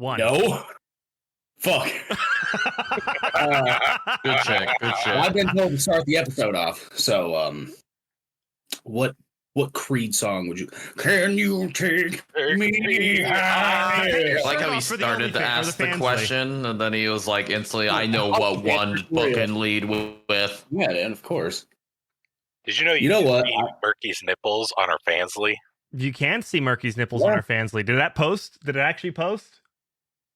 One. No. Fuck. Good check. Good check. I've been told to start the episode off. So, what Creed song would you? Can you take me higher? I like how he Off for the started to OnlyFans- ask for the the question, and then he was like, instantly, I know what one book can lead with. Yeah, and of course. Did you know You know can what? see Murky's nipples on our Fansly? You can see Murky's nipples on our Fansly. Did that post? Did it actually post?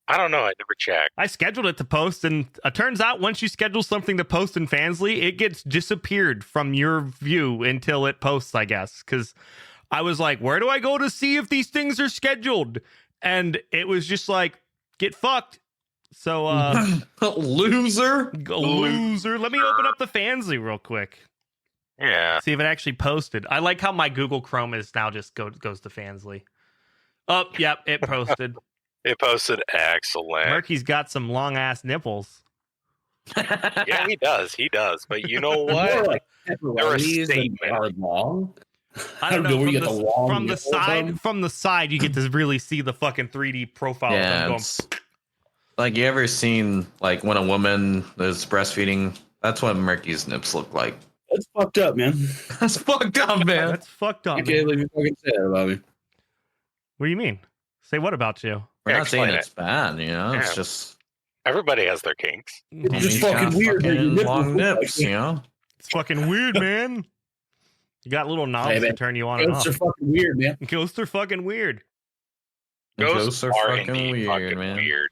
I don't know. I never checked. I scheduled it to post, and it turns out once you schedule something to post in Fansly, it gets disappeared from your view until it posts, I guess. Because I was like, where do I go to see if these things are scheduled? And it was just like, get fucked. So, Loser. loser. Let me open up the Fansly real quick. Yeah. See if it actually posted. I like how my Google Chrome is now just goes to Fansly. Oh, yep, it posted. It posted excellent. Murky's got some long ass nipples. Yeah, he does. He does. But you know More what? like They're a pepperonis than statement. are long. I don't know. where you get the long From the nipples side, from the side, you get to really see the fucking 3D profile of them Yeah, going. it's like, you ever seen like when a woman is breastfeeding? That's what Murky's nips look like. That's fucked up, man. That's fucked up, man. That's fucked up. I can't Man. believe you fucking said that about me. What do you mean? Say what about you? We're Yeah, not saying explain it's bad, you know. It's Yeah. just Everybody has their kinks. It's he's just got fucking weird. that your fucking nipples long look like nips, you know. It's fucking weird, man. You got little knobs Hey, man. to turn you on and off. Ghosts are fucking weird, man. Ghosts are fucking weird. Ghosts are fucking indeed weird, fucking man. weird.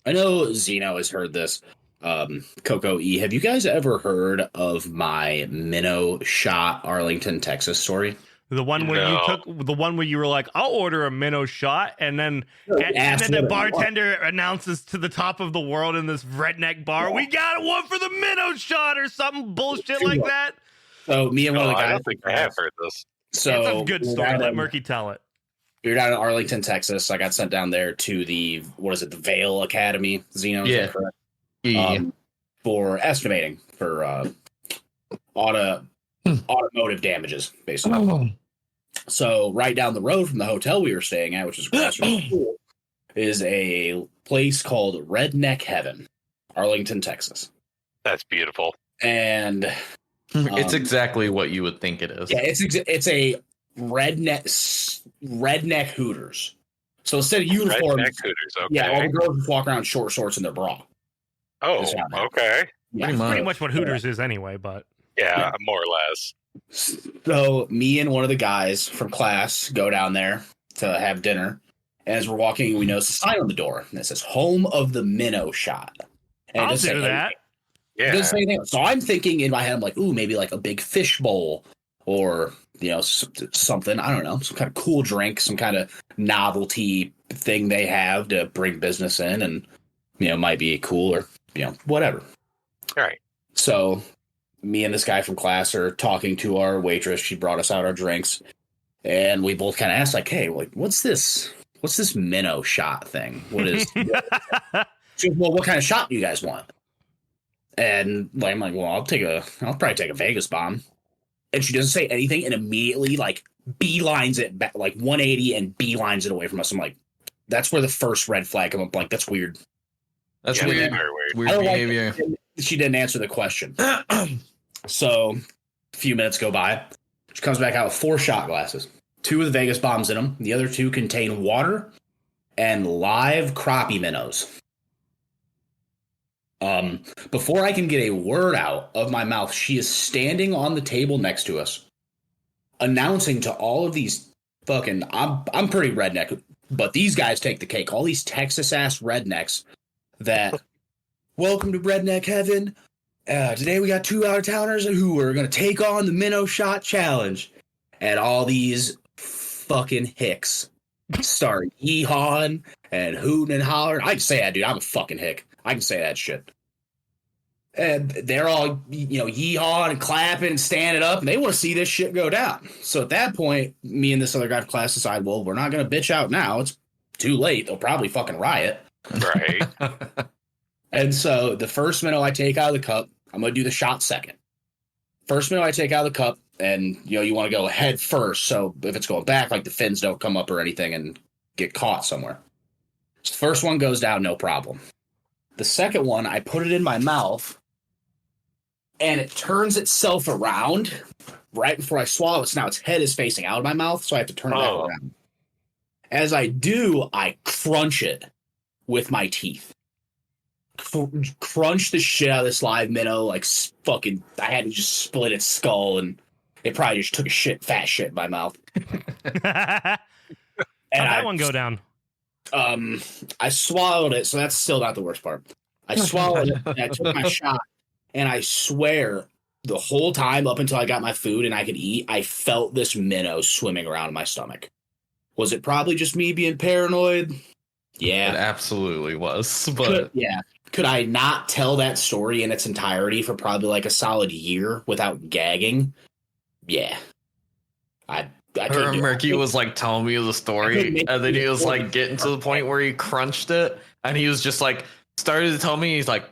I know Zeno has heard this. Coco E, have you guys ever heard of my minnow shot Arlington, Texas story? The one where No. you took the one where you were like, I'll order a minnow shot, and then and ask then the what I want. bartender announces to the top of the world in this redneck bar, we got one for the minnow shot or something bullshit like that. So me and one No, of the I guys. don't think I have heard this. So It's a good we're story. down Let in- Murky tell it. we were down in Arlington, Texas. I got sent down there to the the Vail Academy, Zeno, is that Yeah. correct? Yeah. For estimating for automotive damages, basically. Oh. So right down the road from the hotel we were staying at, which is grassroots school, is a place called Redneck Heaven, Arlington, Texas. That's beautiful. And It's exactly what you would think it is. yeah, it's a redneck Hooters. So instead of uniforms, Redneck Hooters. Okay. yeah, all the girls just walk around in short shorts in their bra. Oh, Is that right? okay. Yeah. Pretty much what Hooters is anyway, but Yeah, more or less. So me and one of the guys from class go down there to have dinner. And as we're walking, we notice a sign on the door. And it says, Home of the Minnow Shot. And it I'll doesn't say do that. anything. It Yeah. doesn't say anything. So I'm thinking in my head, I'm like, ooh, maybe like a big fish bowl or, something. I don't know. Some kind of cool drink, some kind of novelty thing they have to bring business in and, might be cool or, whatever. All right. So me and this guy from class are talking to our waitress. She brought us out our drinks. And we both kind of asked, like, hey, like, what's this minnow shot thing? What is She goes, well, what kind of shot do you guys want? And like, I'm like, well, I'll probably take a Vegas bomb. And she doesn't say anything and immediately like beelines it back, like 180 and beelines it away from us. I'm like, that's where the first red flag come up. Like, that's weird. That's Yeah, weird. very weird. I Weird don't like behavior. it. She didn't answer the question. So a few minutes go by. She comes back out with 4 shot glasses, 2 with Vegas bombs in them. The other 2 contain water and live crappie minnows. Before I can get a word out of my mouth, she is standing on the table next to us, announcing to all of these fucking, I'm pretty redneck, but these guys take the cake. All these Texas ass rednecks that, welcome to Redneck Heaven. Today we got 2 out of towners who are going to take on the minnow shot challenge. And all these fucking hicks start yee-hawing and hooting and hollering. I can say that, dude. I'm a fucking hick. I can say that shit. And they're all, yee-hawing and clapping and standing up, and they want to see this shit go down. So at that point, me and this other guy from class decide, well, we're not going to bitch out now. It's too late. They'll probably fucking riot. Right. And so the first minnow I take out of the cup, I'm going to do the shot second. First minnow I take out of the cup, and, you want to go head first. So if it's going back, like the fins don't come up or anything and get caught somewhere. So the first one goes down, no problem. The second one, I put it in my mouth, and it turns itself around right before I swallow it. So now its head is facing out of my mouth, so I have to turn it back around. As I do, I crunch it with my teeth. Crunch the shit out of this live minnow, like fucking. I had to just split its skull, and it probably just took a fat shit in my mouth. How'd that one go down? I swallowed it, so that's still not the worst part. I swallowed it, and I took my shot, and I swear the whole time up until I got my food and I could eat, I felt this minnow swimming around in my stomach. Was it probably just me being paranoid? Yeah. It absolutely was. But Could I not tell that story in its entirety for probably like a solid year without gagging? Yeah. I remember he was like telling me the story, and then he was like getting to the point where he crunched it, and he was just like started to tell me, he's like,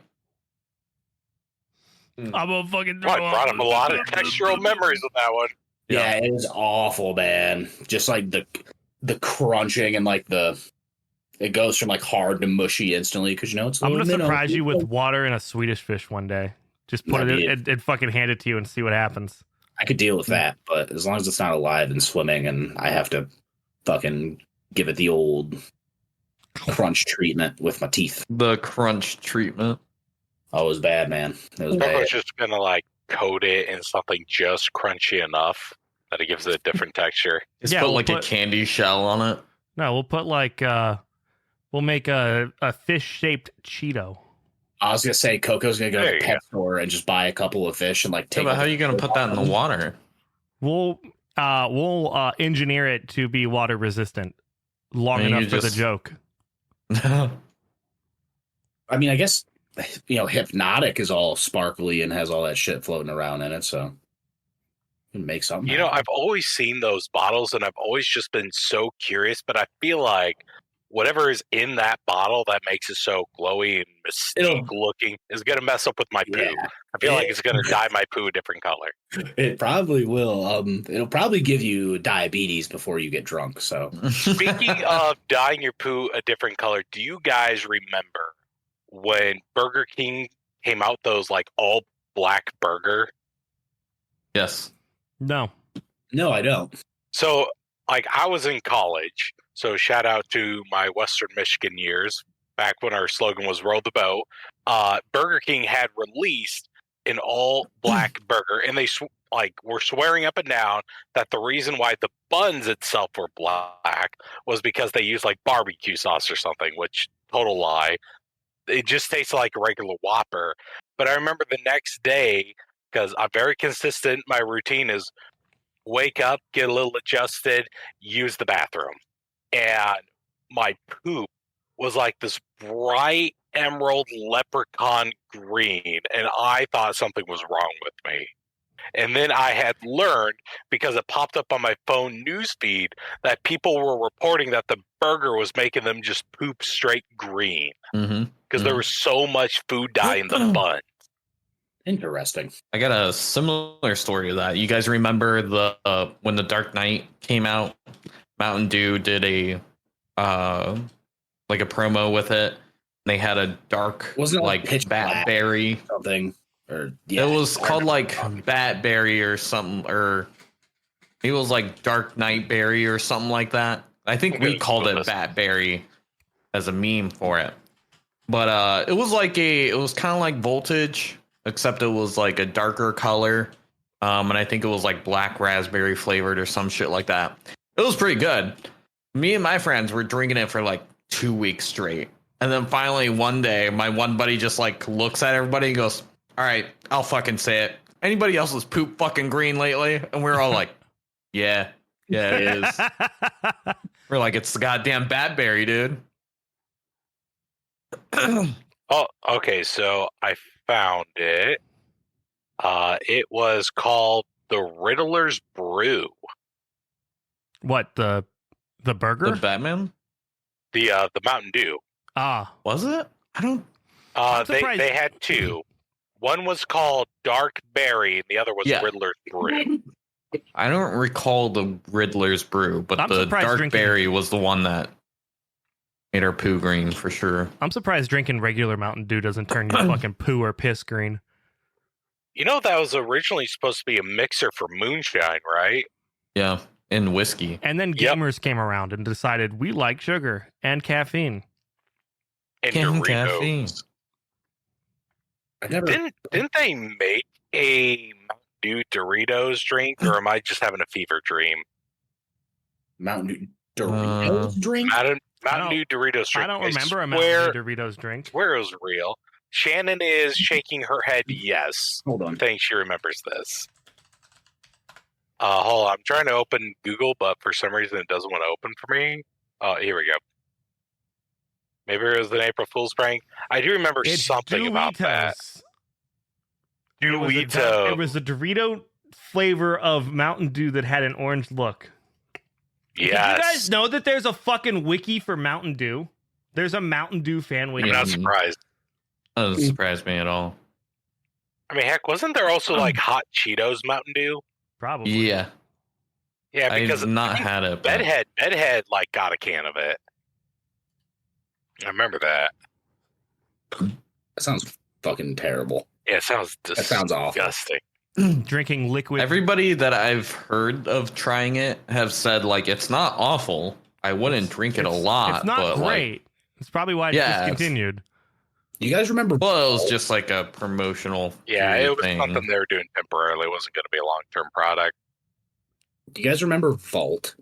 I'm gonna fucking I brought up a lot of textural memories with that one. Yeah, it is awful, man. Just like the crunching and like it goes from like hard to mushy instantly because it's. I'm gonna surprise you with water and a Swedish fish one day. Just put it in and fucking hand it to you and see what happens. I could deal with that, but as long as it's not alive and swimming, and I have to fucking give it the old crunch treatment with my teeth. The crunch treatment. Oh, it was bad, man. It was I bad. was just gonna like coat it in something just crunchy enough that it gives it a different texture. Just put like a candy shell on it. No, we'll put like we'll make a fish shaped Cheeto. I was gonna say Coco's gonna go to the pet store and just buy a couple of fish and like take. But how are you gonna put that in the water? We'll engineer it to be water resistant long enough for the joke. I mean, I guess Hypnotic is all sparkly and has all that shit floating around in it, so you can make something. I've always seen those bottles, and I've always just been so curious. But I feel like whatever is in that bottle that makes it so glowy and mystique looking is going to mess up with my poo. Yeah. I feel like it's going to dye my poo a different color. It probably will. It'll probably give you diabetes before you get drunk. So speaking of dyeing your poo a different color, do you guys remember when Burger King came out those like all black burger? Yes. No, I don't. So like I was in college. So shout out to my Western Michigan years, back when our slogan was "Roll the Boat." Burger King had released an all-black burger, and they were swearing up and down that the reason why the buns itself were black was because they used like barbecue sauce or something, which total lie. It just tastes like a regular Whopper. But I remember the next day, because I'm very consistent, my routine is wake up, get a little adjusted, use the bathroom. And my poop was like this bright emerald leprechaun green, and I thought something was wrong with me. And then I had learned, because it popped up on my phone newsfeed, that people were reporting that the burger was making them just poop straight green. Because there was so much food dye in the bun. Interesting. I got a similar story to that. You guys remember when The Dark Knight came out? Mountain Dew did a promo with it. They had a dark, wasn't it like bat berry something, or it was called like bat berry or something, or it was like Dark Knight berry or something like that. I think we called it bat berry as a meme for it. But it was kind of like Voltage, except it was like a darker color. And I think it was like black raspberry flavored or some shit like that. It was pretty good. Me and my friends were drinking it for like 2 weeks straight. And then finally one day, my one buddy just like looks at everybody and goes, "All right, I'll fucking say it. Anybody else's poop fucking green lately?" And we're all like, yeah, it is. We're like, it's the goddamn Batberry, dude. Oh, okay. So I found it. It was called the Riddler's Brew. What, the burger? The Batman? The Mountain Dew. Ah, was it? I don't. They had two. One was called Dark Berry, and the other was Riddler's Brew. I don't recall the Riddler's Brew, but the Dark Berry was the one that Made our poo green for sure. I'm surprised drinking regular Mountain Dew doesn't turn your fucking poo or piss green. You know, that was originally supposed to be a mixer for moonshine, right? Yeah, and whiskey. And then Yep. gamers came around and decided we like sugar and caffeine. And And Doritos. caffeine. I never. Didn't they make a Mountain Dew Doritos drink, or am I just having a fever dream? Mountain Dew Doritos drink? Mountain Dew Doritos drink. I don't remember a where Mountain Dew Doritos drink. where it was real. Shannon is shaking her head yes. Hold on. I think she remembers this. Hold on. I'm trying to open Google, but for some reason it doesn't want to open for me. Here we go. Maybe it was an April Fool's prank. I do remember It's something about that. It was a Dorito flavor of Mountain Dew that had an orange look. Did you Yes. guys know that there's a fucking wiki for Mountain Dew? There's a Mountain Dew fan wiki. I'm not surprised. That doesn't surprise me at all. I mean, heck, wasn't there also like Hot Cheetos Mountain Dew? Probably. Yeah, Yeah, because I've not had it. but- Bedhead like got a can of it. I remember that. That sounds fucking terrible. Yeah, it sounds That sounds awful. disgusting. Drinking liquid. Everybody that I've heard of trying it have said like it's not awful. I wouldn't drink it a lot. It's not but great. Like, It's probably why it's Yeah, it's- discontinued. You guys remember? well, it was just like a promotional. Yeah, period it was thing. something they were doing temporarily. It wasn't going to be a long-term product. Do you guys remember Vault?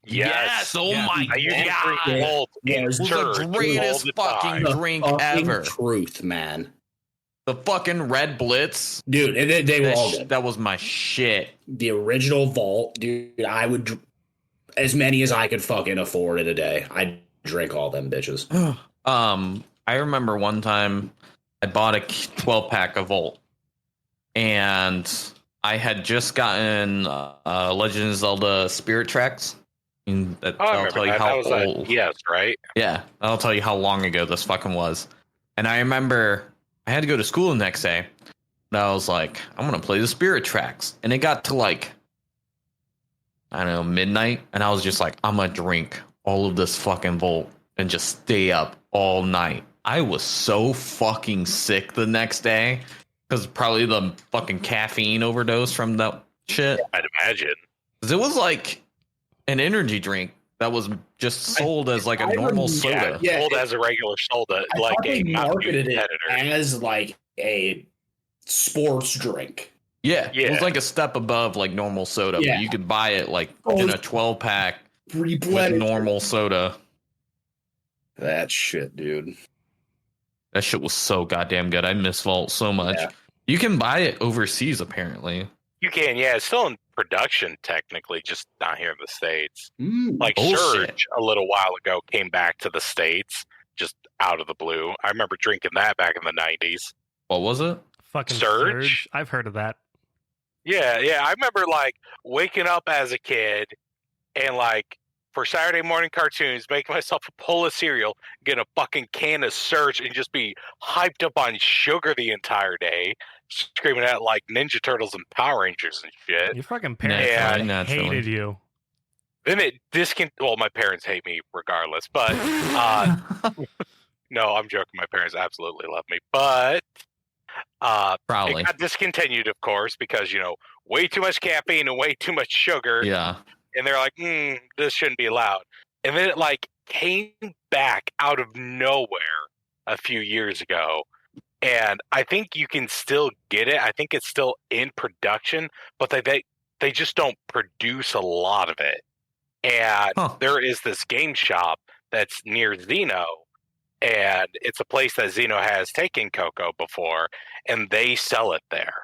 Yes. Oh Yeah. my I used to drink god! Volt in It was the church all greatest the fucking time. The drink fucking ever. Truth, man. The fucking Red Blitz. Dude, they were That, all good. that was my shit. The original Vault, dude, I would as many as I could fucking afford in a day. I'd drink all them bitches. I remember one time I bought a 12-pack of Volt, and I had just gotten Legend of Zelda Spirit Tracks. And Oh, I that'll remember tell you that. how That was old. yes, right? Yeah, that'll tell you how long ago this fucking was. And I remember I had to go to school the next day, and I was like, I'm gonna play the Spirit Tracks. And it got to like, I don't know, midnight, and I was just like, I'm gonna drink all of this fucking Volt and just stay up all night. I was so fucking sick the next day because probably the fucking caffeine overdose from that shit. I'd imagine. 'Cause it was like an energy drink that was just sold as like a I normal remember- soda. Yeah, Sold as a regular soda, I like thought a they Mountain Dew marketed it competitor. as like a sports drink. Yeah, it was Yeah. like a step above like normal soda. Yeah. But you could buy it like Oh, in a 12-pack with Replenished. normal soda. That shit, dude. That shit was so goddamn good. I miss Vault so much. Yeah. You can buy it overseas apparently. You can, yeah. It's still in production, technically, just not here in the States. Mm. Like Bullshit. Surge, a little while ago, came back to the States, just out of the blue. I remember drinking that back in the 90s. What was it? Fucking Surge? Surge. I've heard of that. Yeah. I remember, like, waking up as a kid and, like, for Saturday morning cartoons, making myself a bowl of cereal, get a fucking can of Surge, and just be hyped up on sugar the entire day, screaming at, like, Ninja Turtles and Power Rangers and shit. Your fucking parents Naturally, naturally. hated you. Then it well, my parents hate me regardless, but no, I'm joking. My parents absolutely love me, but Probably. it got discontinued, of course, because way too much caffeine and way too much sugar, Yeah. and they're like, this shouldn't be allowed. And then it like came back out of nowhere a few years ago, and I think you can still get it. I think it's still in production, but they just don't produce a lot of it. And there is this game shop that's near Xeno, and it's a place that Xeno has taken Coco before, and they sell it there.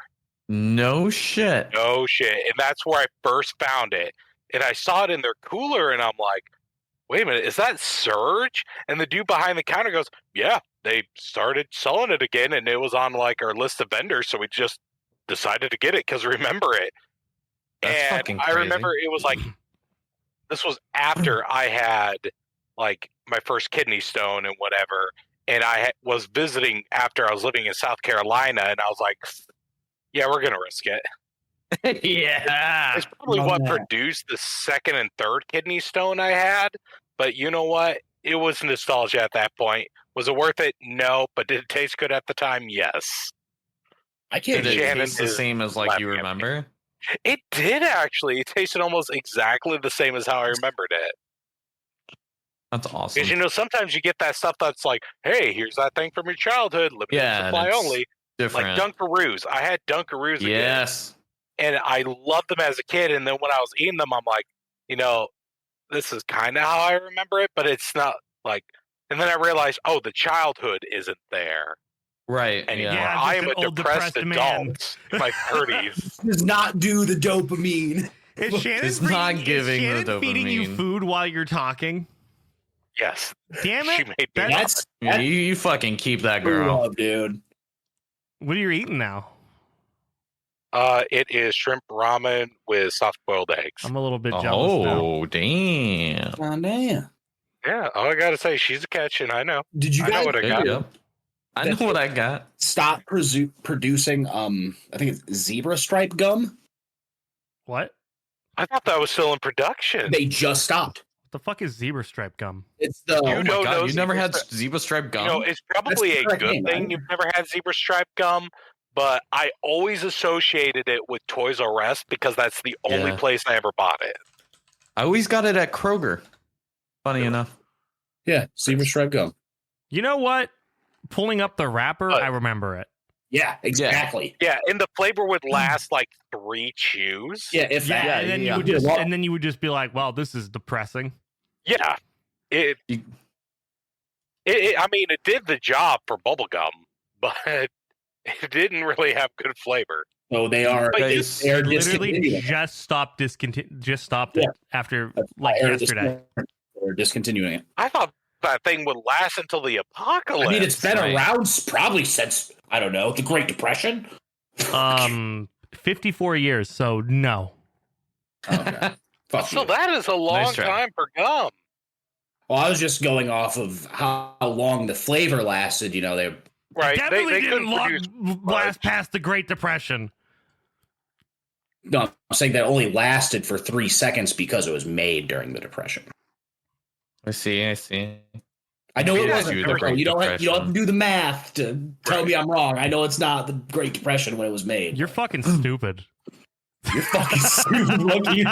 No shit. No shit. And that's where I first found it. And I saw it in their cooler, and I'm like, wait a minute, is that Surge? And the dude behind the counter goes, yeah, they started selling it again, and it was on like our list of vendors, so we just decided to get it because remember it. That's and fucking I crazy. remember it was like, this was after I had like my first kidney stone and whatever, and I was visiting after I was living in South Carolina, and I was like, yeah, we're gonna risk it. Yeah. It's probably Love what that. produced the second and third kidney stone I had, but you know what? it was nostalgia at that point. Was it worth it? No, but did it taste good at the time? Yes. I can't. Did it Shannon taste the is same as like you laughing at me. remember? It did actually. It tasted almost exactly the same as how I remembered it. That's awesome. Because, you know, sometimes you get that stuff that's like, hey, here's that thing from your childhood, limited Yeah, supply and it's only. different. Like Dunkaroos. I had Dunkaroos again. Yes. And I loved them as a kid. And then when I was eating them, I'm like, you know, this is kind of how I remember it, but it's not like. And then I realized, oh, the childhood isn't there. Right. And Yeah, I just am an a old depressed depressed man. adult in my 30s. Does not do the dopamine. Is Shannon It's not feeding- giving is the Shannon feeding you dopamine. food while you're talking? Yes. Damn She it! made me That's- That's You fucking keep that girl. love, dude. What are you eating now? It is shrimp ramen with soft boiled eggs. I'm a little bit jealous now. Oh, damn. Oh, damn. Yeah, all I gotta say, she's a catch, and I know. Did you I know guys what I There got. you go. I know what I got. stop producing? I think it's zebra stripe gum. What? I thought that was still in production. They just stopped. What the fuck is zebra stripe gum? It's the You Oh my don't god, know you never zebra had stripe- zebra stripe gum? You know, it's That's probably the a correct good name, thing right? you've never had zebra stripe gum, but I always associated it with Toys R Us because that's the only Yeah. place I ever bought it. I always got it at Kroger. Funny enough. yeah zebra stripe gum. You know what? Pulling up the wrapper, What? I remember it. Yeah, exactly. Yeah, and the flavor would last like 3 chews. Yeah, if Yeah, that. and then yeah. you would Yeah, just well- and then you would just be like, "Well, this is depressing." Yeah. I mean, it did the job for bubblegum, but it didn't really have good flavor. So they are. But They you are Literally discontinuing. just stopped it Yeah. after That's like why yesterday. They're discontinuing it. I thought that thing would last until the apocalypse. I mean, it's been right. around probably since I don't know the Great Depression. 54 years, so no. Okay. Fuck So you. that is a long Nice try. time for gum. Well, I was just going off of how long the flavor lasted. You know, they Right. Definitely They didn't couldn't produce last much. past the Great Depression. no, I'm saying that only lasted for 3 seconds because it was made during the Depression. I see. I know it Yeah, wasn't. you the Great You don't have to Depression. do the math to tell Right. me I'm wrong. I know it's not the Great Depression when it was made. You're fucking stupid. You're fucking stupid. Look, you.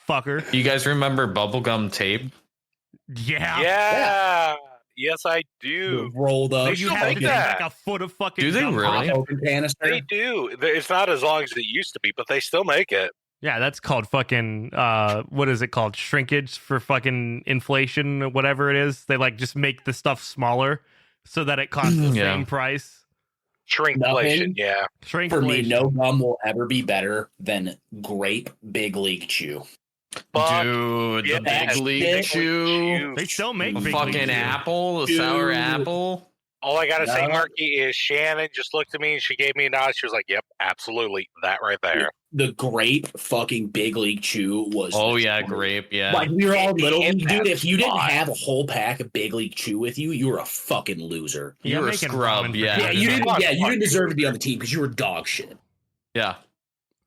Fucker. You guys remember bubblegum tape? Yeah. Yeah. Yes, I do. Rolled up. They You still have make to that. like a foot of fucking Do they gum really? pop. Open canister. They do. It's not as long as it used to be, but they still make it. Yeah, that's called fucking what is it called? Shrinkage for fucking inflation or whatever it is. They like just make the stuff smaller so that it costs the Yeah. same price. Shrinkflation, Nothing. yeah. For me, Shrinkflation. no gum will ever be better than grape Big League Chew. Fuck Dude, yeah, the big that league big chew. They still make The Big fucking League Chew. apple, the sour Dude. apple. All I gotta say, No. Marky, is Shannon just looked at me and she gave me a nod. She was like, "Yep, absolutely, that right there." The grape fucking Big League Chew was. Oh yeah, grape, yeah. Like we were all It little hit league, that dude. If you didn't spot. have a whole pack of Big League Chew with you, you were a fucking loser. Yeah, You're a making scrub, ramen for yeah. dinner Yeah, you tonight. didn't. Fuck, Yeah, you fuck didn't you. deserve to be on the team because you were dog shit. Yeah.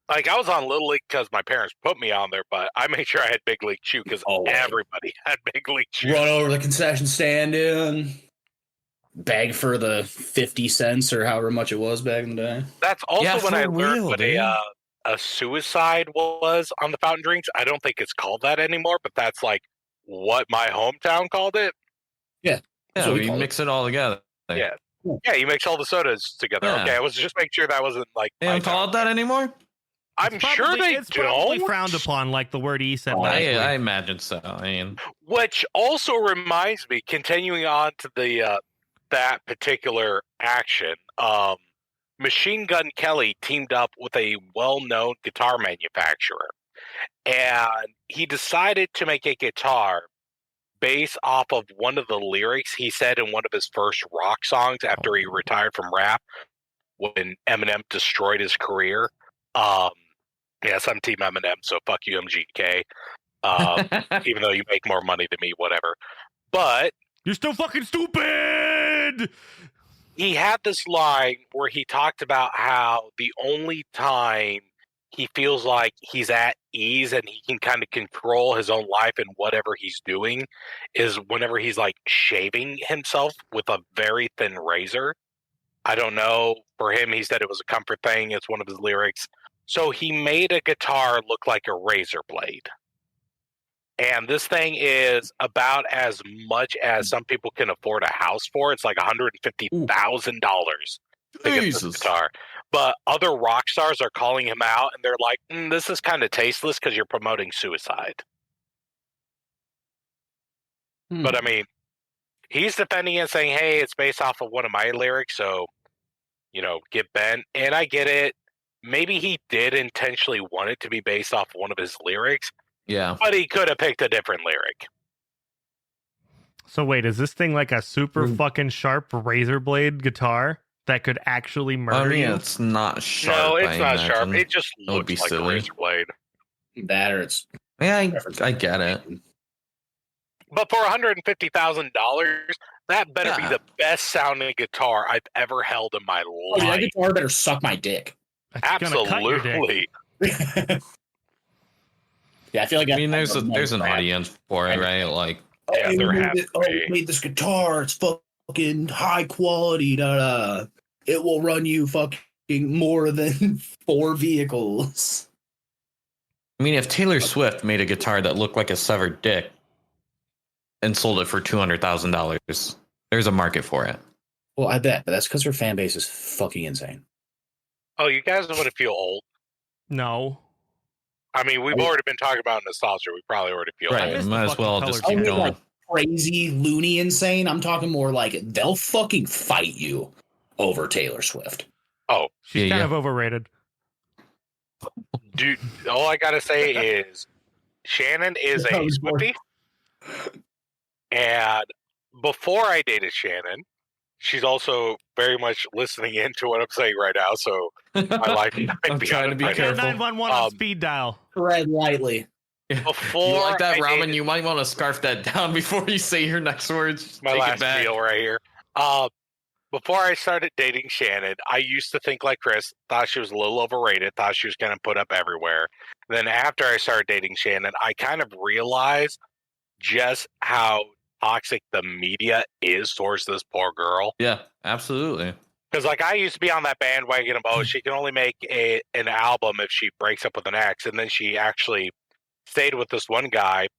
Like I was on Little League because my parents put me on there, but I made sure I had Big League Chew because Always. everybody had Big League Chew. Run over the concession stand in, beg for the 50 cents or however much it was back in the day. That's also Yeah, when I for learned real, what dude. a suicide was on the fountain drinks. I don't think it's called that anymore, but that's like what my hometown called it. Yeah, what we we call it. mix it all together. Yeah. Yeah, you mix all the sodas together. Yeah. Okay, I was just making sure that wasn't like They my don't call town. it that anymore? I'm It's sure probably- they it's probably don't. frowned upon, like the word E said Oh, last week. I imagine so. I mean, Which also reminds me, continuing on to the that particular action, Machine Gun Kelly teamed up with a well-known guitar manufacturer, and he decided to make a guitar based off of one of the lyrics he said in one of his first rock songs after he retired from rap when Eminem destroyed his career. Yes, I'm Team Eminem, so fuck you, MGK. Even though you make more money than me, whatever. But You're still fucking stupid. he had this line where he talked about how the only time he feels like he's at ease and he can kind of control his own life and whatever he's doing is whenever he's like shaving himself with a very thin razor. I don't know. For him, he said it was a comfort thing. It's one of his lyrics. So he made a guitar look like a razor blade. And this thing is about as much as some people can afford a house for. It's like $150,000 to get this guitar. But other rock stars are calling him out, and they're like, this is kind of tasteless because you're promoting suicide. But I mean, he's defending it, saying, hey, it's based off of one of my lyrics, so, get bent. And I get it. Maybe he did intentionally want it to be based off one of his lyrics. Yeah. But he could have picked a different lyric. So wait, is this thing like a super fucking sharp razor blade guitar that could actually murder you? It's not sharp. No, it's not sharp. It just looks like silly. a razor blade. That or it's... Yeah, I get it. But for $150,000, that better be the best sounding guitar I've ever held in my life. That guitar better suck my dick. Absolutely. Yeah, I feel like there's an audience for it, right? Like, made this guitar. It's fucking high quality. It will run you fucking more than 4 vehicles. I mean, if Taylor Swift made a guitar that looked like a severed dick and sold it for $200,000, there's a market for it. Well, I bet, but that's because her fan base is fucking insane. Oh, you guys want to feel old? No. I mean, we've already been talking about nostalgia. We probably already feel right. old. Might as well just keep going. Like crazy, loony, insane. I'm talking more like they'll fucking fight you over Taylor Swift. Oh, she's kind of overrated. Dude, all I gotta say is Shannon is a Swiftie, and before I dated Shannon, she's also very much listening into what I'm saying right now. So my life I'm trying to be careful. 911 on speed dial. Tread lightly. Before you like that, Ramen? You might want to scarf that down before you say your next words. My last deal right here. Before I started dating Shannon, I used to think like Chris, thought she was a little overrated, thought she was going to put up everywhere. Then after I started dating Shannon, I kind of realized just how toxic the media is towards this poor girl. Yeah, absolutely. Because like I used to be on that bandwagon of, she can only make an album if she breaks up with an ex. And then she actually stayed with this one guy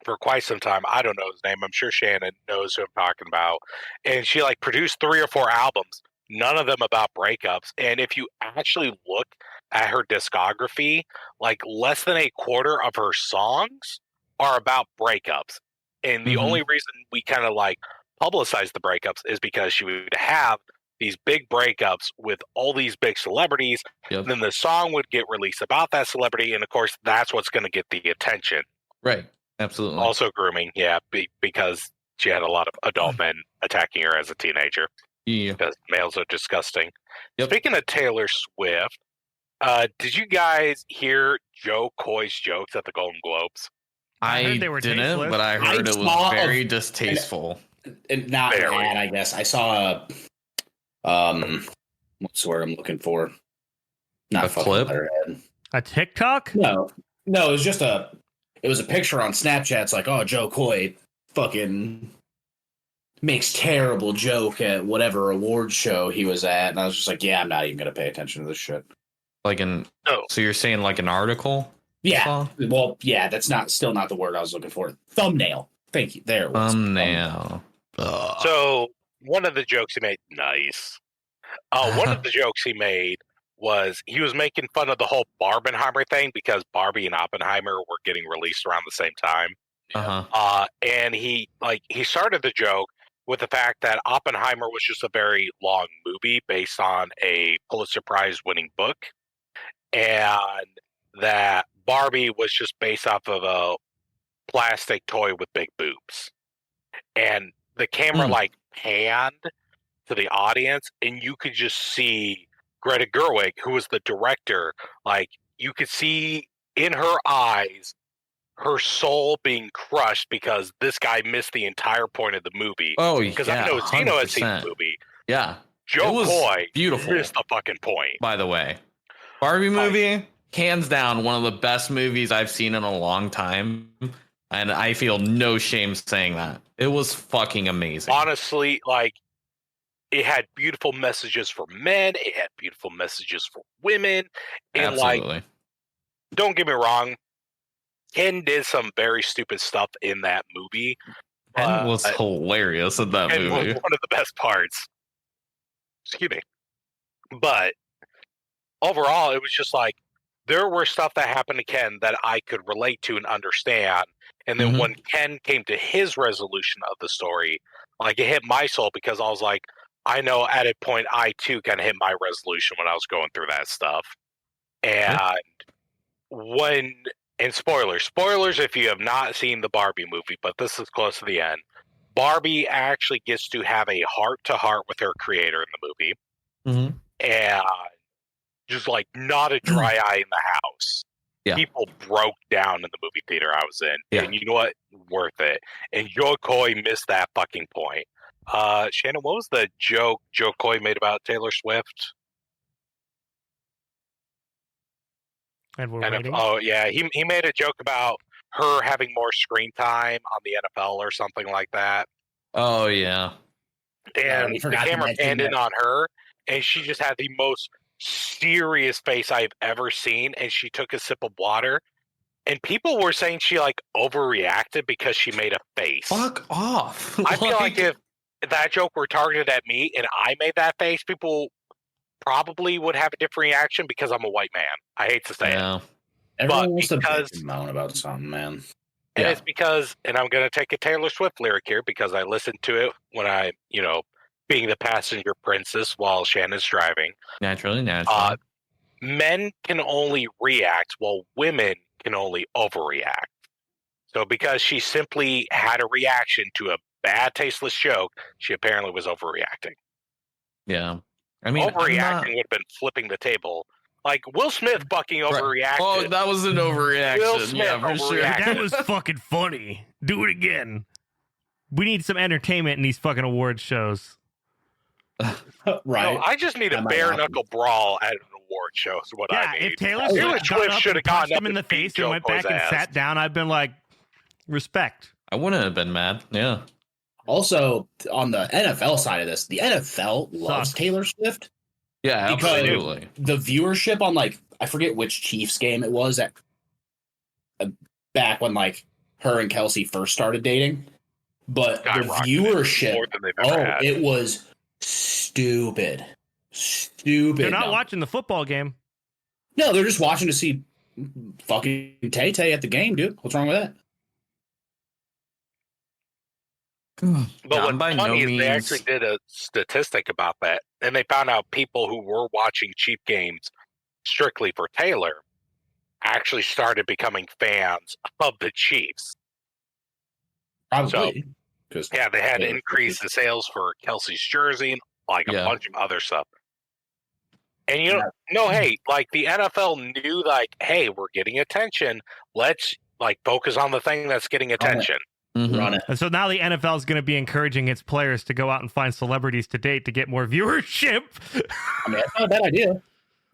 for quite some time. I don't know his name. I'm sure Shannon knows who I'm talking about. And she like produced 3 or 4 albums, none of them about breakups. And if you actually look at her discography, like less than a quarter of her songs are about breakups. And the only reason we kind of like publicize the breakups is because she would have these big breakups with all these big celebrities. Yep. Then the song would get released about that celebrity. And of course, that's what's going to get the attention. Right. Absolutely. Also grooming, yeah, because she had a lot of adult men attacking her as a teenager. Yeah. Because males are disgusting. Yep. Speaking of Taylor Swift, did you guys hear Joe Coy's jokes at the Golden Globes? I heard they were tasteless. but I heard it was very distasteful. And not bad, I guess. I saw what's the word I'm looking for? Not a clip? A TikTok? No, it was just it was a picture on Snapchat. It's like, oh, Joe Coy fucking makes terrible joke at whatever award show he was at. And I was just like, yeah, I'm not even going to pay attention to this shit. Like so you're saying like an article? Yeah. Well, yeah, that's still not the word I was looking for. Thumbnail. Thank you. There it was. Thumbnail. So one of the jokes he made, nice. One of the jokes he made was he was making fun of the whole Barbenheimer thing because Barbie and Oppenheimer were getting released around the same time. And he started the joke with the fact that Oppenheimer was just a very long movie based on a Pulitzer Prize winning book, and that Barbie was just based off of a plastic toy with big boobs. And the camera panned to the audience, and you could just see Greta Gerwig, who was the director, like you could see in her eyes her soul being crushed because this guy missed the entire point of the movie. Oh, because I know Tino had seen the movie. Yeah, Joe Coy beautiful. missed the fucking point. By the way, Barbie movie, hands down one of the best movies I've seen in a long time, and I feel no shame saying that. It was fucking amazing. Honestly, like, it had beautiful messages for men. It had beautiful messages for women. And Absolutely. like, don't get me wrong, Ken did some very stupid stuff in that movie. Ken was hilarious in that Ken movie. was one of the best parts. Excuse me. But overall, it was just like, there were stuff that happened to Ken that I could relate to and understand. And then when Ken came to his resolution of the story, like, it hit my soul, because I was like, I know at a point I too kind of hit my resolution when I was going through that stuff. And and spoilers if you have not seen the Barbie movie, but this is close to the end. Barbie actually gets to have a heart to heart with her creator in the movie. And just like not a dry eye in the house. Yeah. People broke down in the movie theater I was in. Yeah. And you know what? Worth it. And Joe Coy missed that fucking point. Shannon, what was the joke Joe Coy made about Taylor Swift? And we're waiting. Oh yeah, he made a joke about her having more screen time on the NFL or something like that. Oh yeah. And the camera panned in on her, and she just had the most serious face I've ever seen. And she took a sip of water, and people were saying she like overreacted because she made a face. Fuck off. I feel like if that joke were targeted at me and I made that face, people probably would have a different reaction because I'm a white man. I hate to say it. Everyone wants to moan about something, man. And it's because, and I'm going to take a Taylor Swift lyric here because I listened to it when I, being the passenger princess while Shannon's driving. Naturally. Men can only react while women can only overreact. So because she simply had a reaction to a bad, tasteless joke, she apparently was overreacting. Yeah. I mean, overreacting would have been flipping the table. Like, Will Smith fucking overreacted. Oh, that was an overreaction. Will Smith for sure. That was fucking funny. Do it again. We need some entertainment in these fucking awards shows. Right. No, I just need a bare knuckle brawl at an award show. Is what I need. If Taylor Swift got up and punched him in the face and went back and sat down, I'd been like, respect. I wouldn't have been mad. Yeah. Also, on the NFL side of this, the NFL loves Taylor Swift. Yeah, absolutely. The viewership on, like, I forget which Chiefs game it was at back when, like, her and Kelsey first started dating, but the viewership, it was stupid. They're not watching the football game. No, they're just watching to see fucking Tay-Tay at the game, dude. What's wrong with that? But what's funny is they actually did a statistic about that, and they found out people who were watching Chief games strictly for Taylor actually started becoming fans of the Chiefs. Probably. So, yeah, they had to increase the sales for Kelsey's jersey and like a bunch of other stuff. And hey, like the NFL knew, like, hey, we're getting attention. Let's like focus on the thing that's getting attention. Run it. And so now the NFL is going to be encouraging its players to go out and find celebrities to date to get more viewership. I mean, that's not a bad idea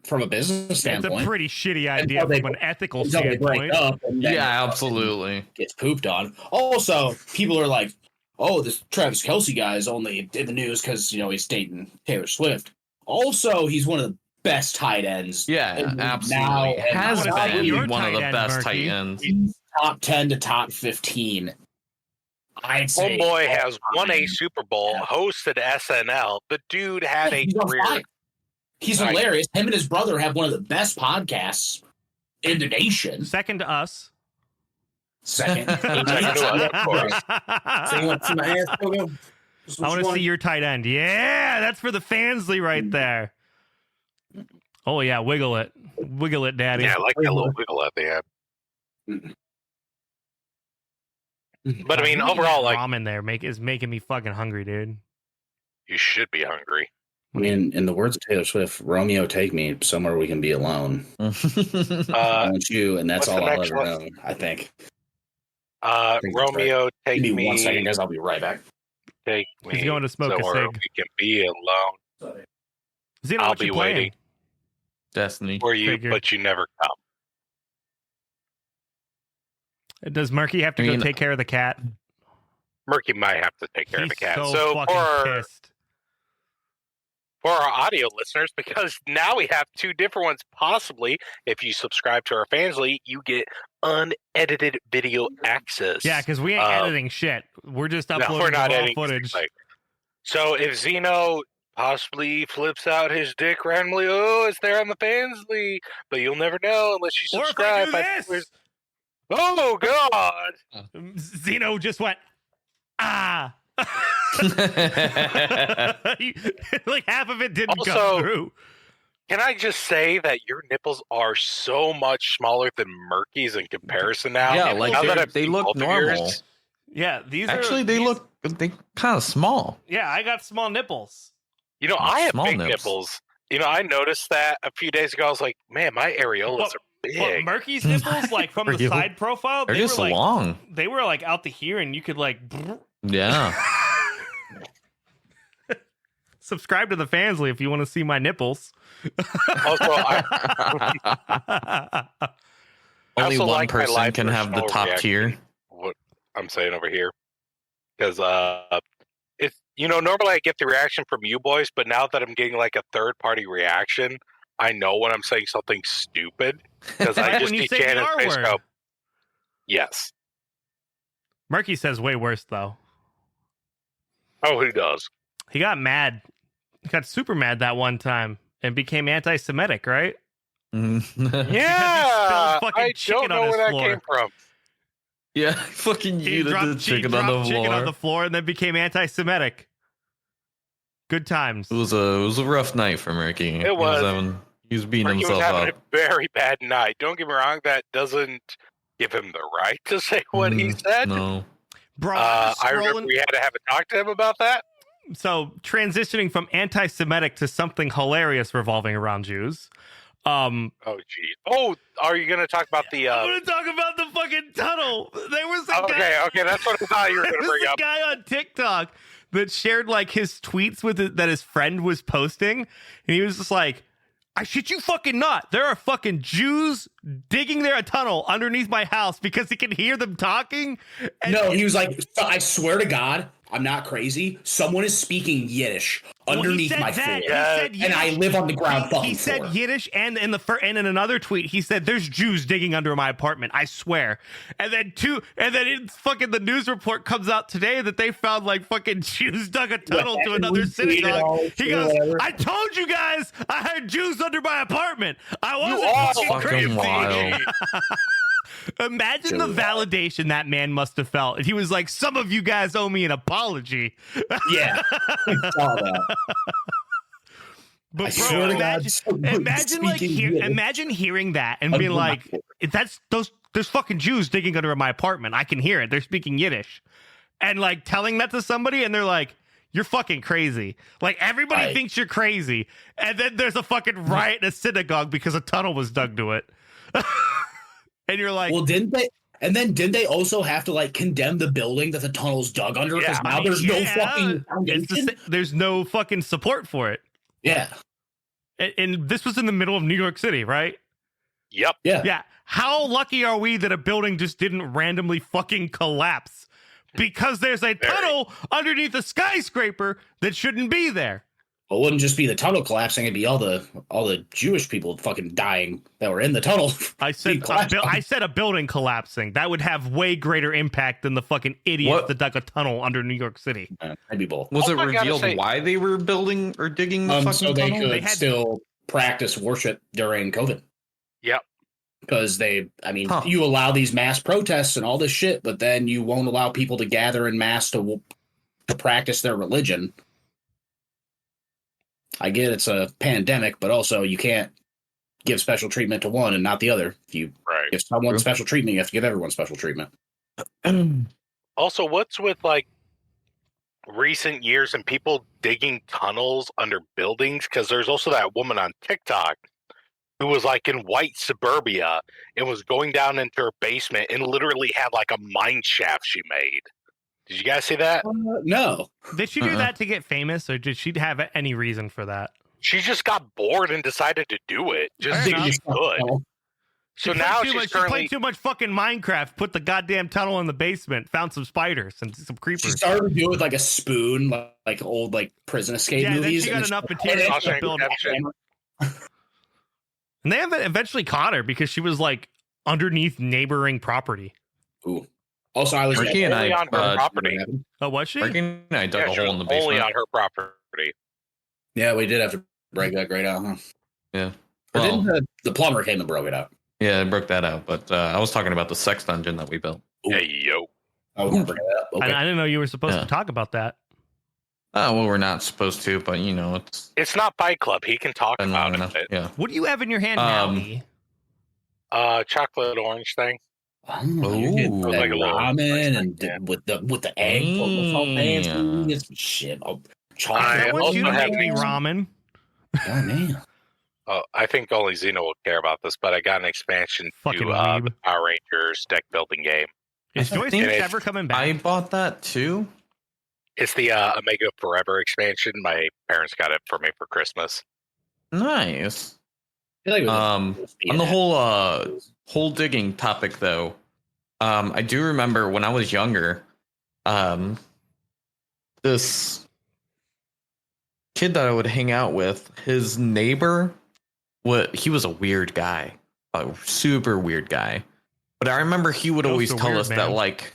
from a business standpoint. It's a pretty shitty idea from an ethical standpoint. Yeah, absolutely. Gets pooped on. Also, people are like, oh, this Travis Kelce guy is only in the news because, he's dating Taylor Swift. Also, he's one of the best tight ends. Yeah, absolutely. Has been one of the best tight ends. Top 10 to top 15. I'd say Homeboy has won a Super Bowl, hosted SNL. The dude had a career. He's hilarious. Him and his brother have one of the best podcasts in the nation. Second to us. Second to us, of course. So you want to see my ass, Pogo? I want to see your tight end. Yeah, that's for the Fansly right there. Oh, yeah, wiggle it. Wiggle it, daddy. Yeah, I like that little wiggle at the end. But I mean, overall, like, ramen there is making me fucking hungry, dude. You should be hungry. I mean, in the words of Taylor Swift, Romeo, take me somewhere we can be alone. I want you, and that's all I'll ever know, I think. Romeo, take me. Give me 1 second, guys. I'll be right back. Take me. He's going to smoke a cig. We can be alone. I'll be waiting. Destiny. For you, but you never come. Does Murky have to go take care of the cat? Murky might have to take care of the cat. So fucking pissed. For our audio listeners, because now we have two different ones. Possibly, if you subscribe to our Fansly, you get unedited video access. Yeah, because we ain't editing shit. We're just uploading we're not raw editing footage. So if Zeno possibly flips out his dick randomly, oh, it's there on the Fansly, but you'll never know unless you subscribe. Or if I do this. Oh God! Zeno just went, ah. Like half of it didn't go through. Can I just say that your nipples are so much smaller than Murky's in comparison now? Yeah, like they look normal. Yeah, these actually they kind of small. Yeah, I got small nipples. You know, I have big nipples. You know, I noticed that a few days ago. I was like, man, my areolas are big. Murky's nipples, like from the side profile, they're just long. They were like out to here, and you could like. Yeah. Subscribe to the Fansly if you want to see my nipples. Also, only one person can have the top tier. What I'm saying over here, because it's normally I get the reaction from you boys, but now that I'm getting like a third party reaction, I know when I'm saying something stupid because I just see Shannon's face go. Yes. Murky says way worse though. Oh, he does. He got mad. He got super mad that one time and became anti-Semitic, right? Yeah, I don't know where that came from. Yeah, fucking you the chicken on the floor. Chicken on the floor and then became anti-Semitic. Good times. It was a rough night for Murky. It was. He was beating himself up. He was having a very bad night. Don't get me wrong. That doesn't give him the right to say what he said. No. Bro, I remember we had to have a talk to him about that. So transitioning from anti-Semitic to something hilarious revolving around Jews. Oh geez. Oh, are you gonna talk about the? I'm gonna talk about the fucking tunnel. There was a guy. Okay, that's what I thought you were gonna bring up. Guy on TikTok that shared like his tweets with it that his friend was posting, and he was just like, I shit you fucking not. There are fucking Jews digging a tunnel underneath my house because he can hear them talking. No, he was like, I swear to God, I'm not crazy. Someone is speaking Yiddish underneath my floor, and I live on the ground fucking He said floor. Yiddish, and in another tweet, he said, "There's Jews digging under my apartment. I swear." And then it's fucking the news report comes out today that they found like fucking Jews dug a tunnel to another synagogue. He goes, "I told you guys, I had Jews under my apartment. I wasn't fucking crazy." Wild. Imagine the validation that man must have felt. He was like, some of you guys owe me an apology. Yeah. I saw that. But bro, imagine hearing that and being like, there's fucking Jews digging under my apartment. I can hear it. They're speaking Yiddish. And like telling that to somebody and they're like, you're fucking crazy. Like everybody thinks you're crazy. And then there's a fucking riot in a synagogue because a tunnel was dug to it. And you're like, well, didn't they? And then didn't they also have to like condemn the building that the tunnel's dug under? Because now there's no fucking foundation. There's no fucking support for it. Yeah. And this was in the middle of New York City, right? Yep. Yeah. How lucky are we that a building just didn't randomly fucking collapse? Because there's a tunnel underneath a skyscraper that shouldn't be there. Well, it wouldn't just be the tunnel collapsing; it'd be all the Jewish people fucking dying that were in the tunnel. I said a building collapsing. That would have way greater impact than the fucking idiots that dug a tunnel under New York City. Maybe both. Was it revealed why they were building or digging the fucking so they tunnel? could still practice worship during COVID. Yep. Because you allow these mass protests and all this shit, but then you won't allow people to gather in mass to practice their religion. I get it's a pandemic, but also you can't give special treatment to one and not the other. If you give someone special treatment, you have to give everyone special treatment. Also, what's with like recent years and people digging tunnels under buildings? Because there's also that woman on TikTok who was like in white suburbia and was going down into her basement and literally had like a mine shaft she made. Did you guys see that? No. Did she do that to get famous, or did she have any reason for that? She just got bored and decided to do it just because she could. So now she's she currently. played too much fucking Minecraft. Put the goddamn tunnel in the basement. Found some spiders and some She creepers. started to do it with like a spoon, like old like prison escape Yeah, movies. then she got enough and material Shawshank to build. Redemption. And they eventually caught her because she was like underneath neighboring property. Ooh. Also, I was Ricky and only I, on her property. Oh, was she? Ricky and I dug Yeah, a she hole was in the basement. only on her property. Yeah, we did have to break that grate out, huh? Yeah. Or Well, didn't the plumber came and broke it out? yeah, I broke that out. But I was talking about the sex dungeon that we built. Hey, yo. I was gonna bring it up. Okay. I didn't know you were supposed Yeah. to talk about that. Oh, well, we're not supposed to, but you know, it's It's not Fight Club. He can talk been long about enough. it. Yeah. What do you have in your hand now, E? Chocolate orange thing. Oh, you're getting Ooh. that Like a little ramen and yeah. with the egg Damn. get some shit. Oh, I chocolate. I want also you to have make me these- ramen. God damn. I think only Xeno will care about this, but I got an expansion Fucking to weeb. the Power Rangers deck building game. Is I joystick think ever coming back? I bought that too. It's the Omega Forever expansion. My parents got it for me for Christmas. Nice. I feel like it was On the whole digging topic though, I do remember when I was younger, this kid that I would hang out with, his neighbor, he was a weird guy, a super weird guy. But I remember he would You're always so tell weird, us that man. like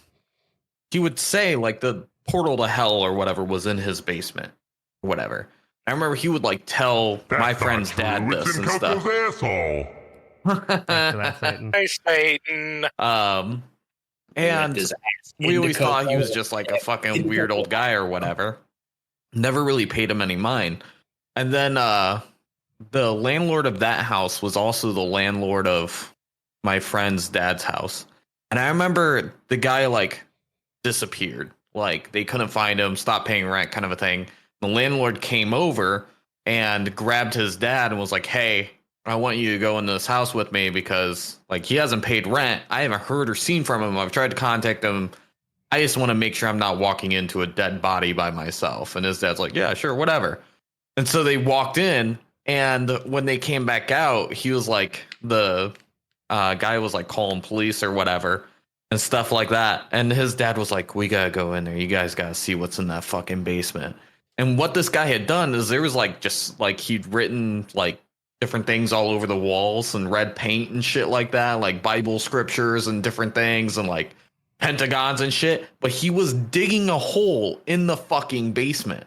he would say like the portal to hell or whatever was in his basement, or whatever. I remember he would like tell my friend's dad this and stuff. Thanks for that, Satan. Hey, Satan. And his ass we into always thought he Coco. was just like a fucking weird old guy or whatever. Never really paid him any mind. And then the landlord of that house was also the landlord of my friend's dad's house. And I remember the guy like disappeared. Like they couldn't find him, stopped paying rent, kind of a thing. The landlord came over and grabbed his dad and was like, "Hey, I want you to go into this house with me because like he hasn't paid rent. I haven't heard or seen from him. I've tried to contact him. I just want to make sure I'm not walking into a dead body by myself." And his dad's like, "Yeah, sure, whatever." And so they walked in, and when they came back out, he was like, the guy was like calling police or whatever and stuff like that. And his dad was like, "We gotta go in there. You guys gotta see what's in that fucking basement." And what this guy had done is there was like just like he'd written like different things all over the walls and red paint and shit like that, like Bible scriptures and different things and like pentagons and shit. But he was digging a hole in the fucking basement.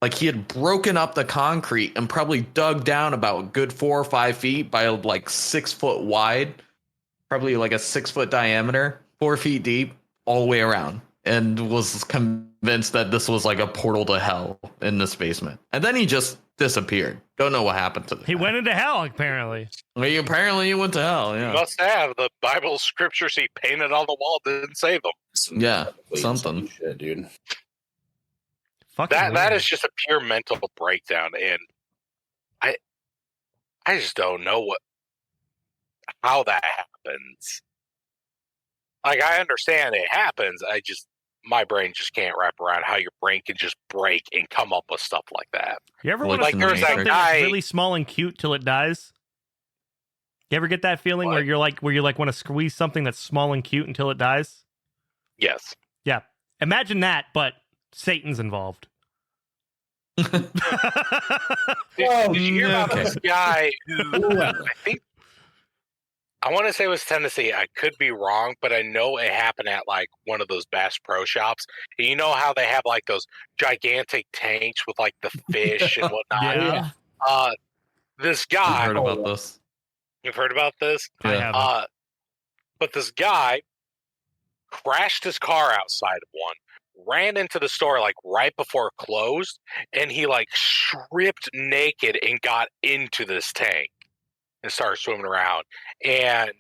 Like he had broken up the concrete and probably dug down about a good 4 or 5 feet by like 6 foot wide, probably like a 6 foot diameter, 4 feet deep, all the way around. And was convinced that this was like a portal to hell in this basement. And then he just disappeared. Don't know what happened to him. He went into hell, apparently. Apparently he went to hell, You yeah. must have. The Bible scriptures he painted on the wall didn't save them. Yeah, something. Shit, dude. Fucking That weird. is just a pure mental breakdown, and I just don't know how that happens. Like I understand it happens. My brain just can't wrap around how your brain can just break and come up with stuff like that. You ever Like want to there's that something guy- that's really small and cute till it dies? You ever get that feeling What? where you want to squeeze something that's small and cute until it dies? Yes. Yeah. Imagine that, but Satan's involved. Did you hear about okay. this guy who I want to say it was Tennessee. I could be wrong, but I know it happened at like one of those Bass Pro Shops. And you know how they have like those gigantic tanks with like the fish and whatnot. Yeah. This I've guy. heard about this. You've heard about this? I Yeah. haven't. But this guy crashed his car outside of one, ran into the store like right before it closed, and he like stripped naked and got into this tank and started swimming around. And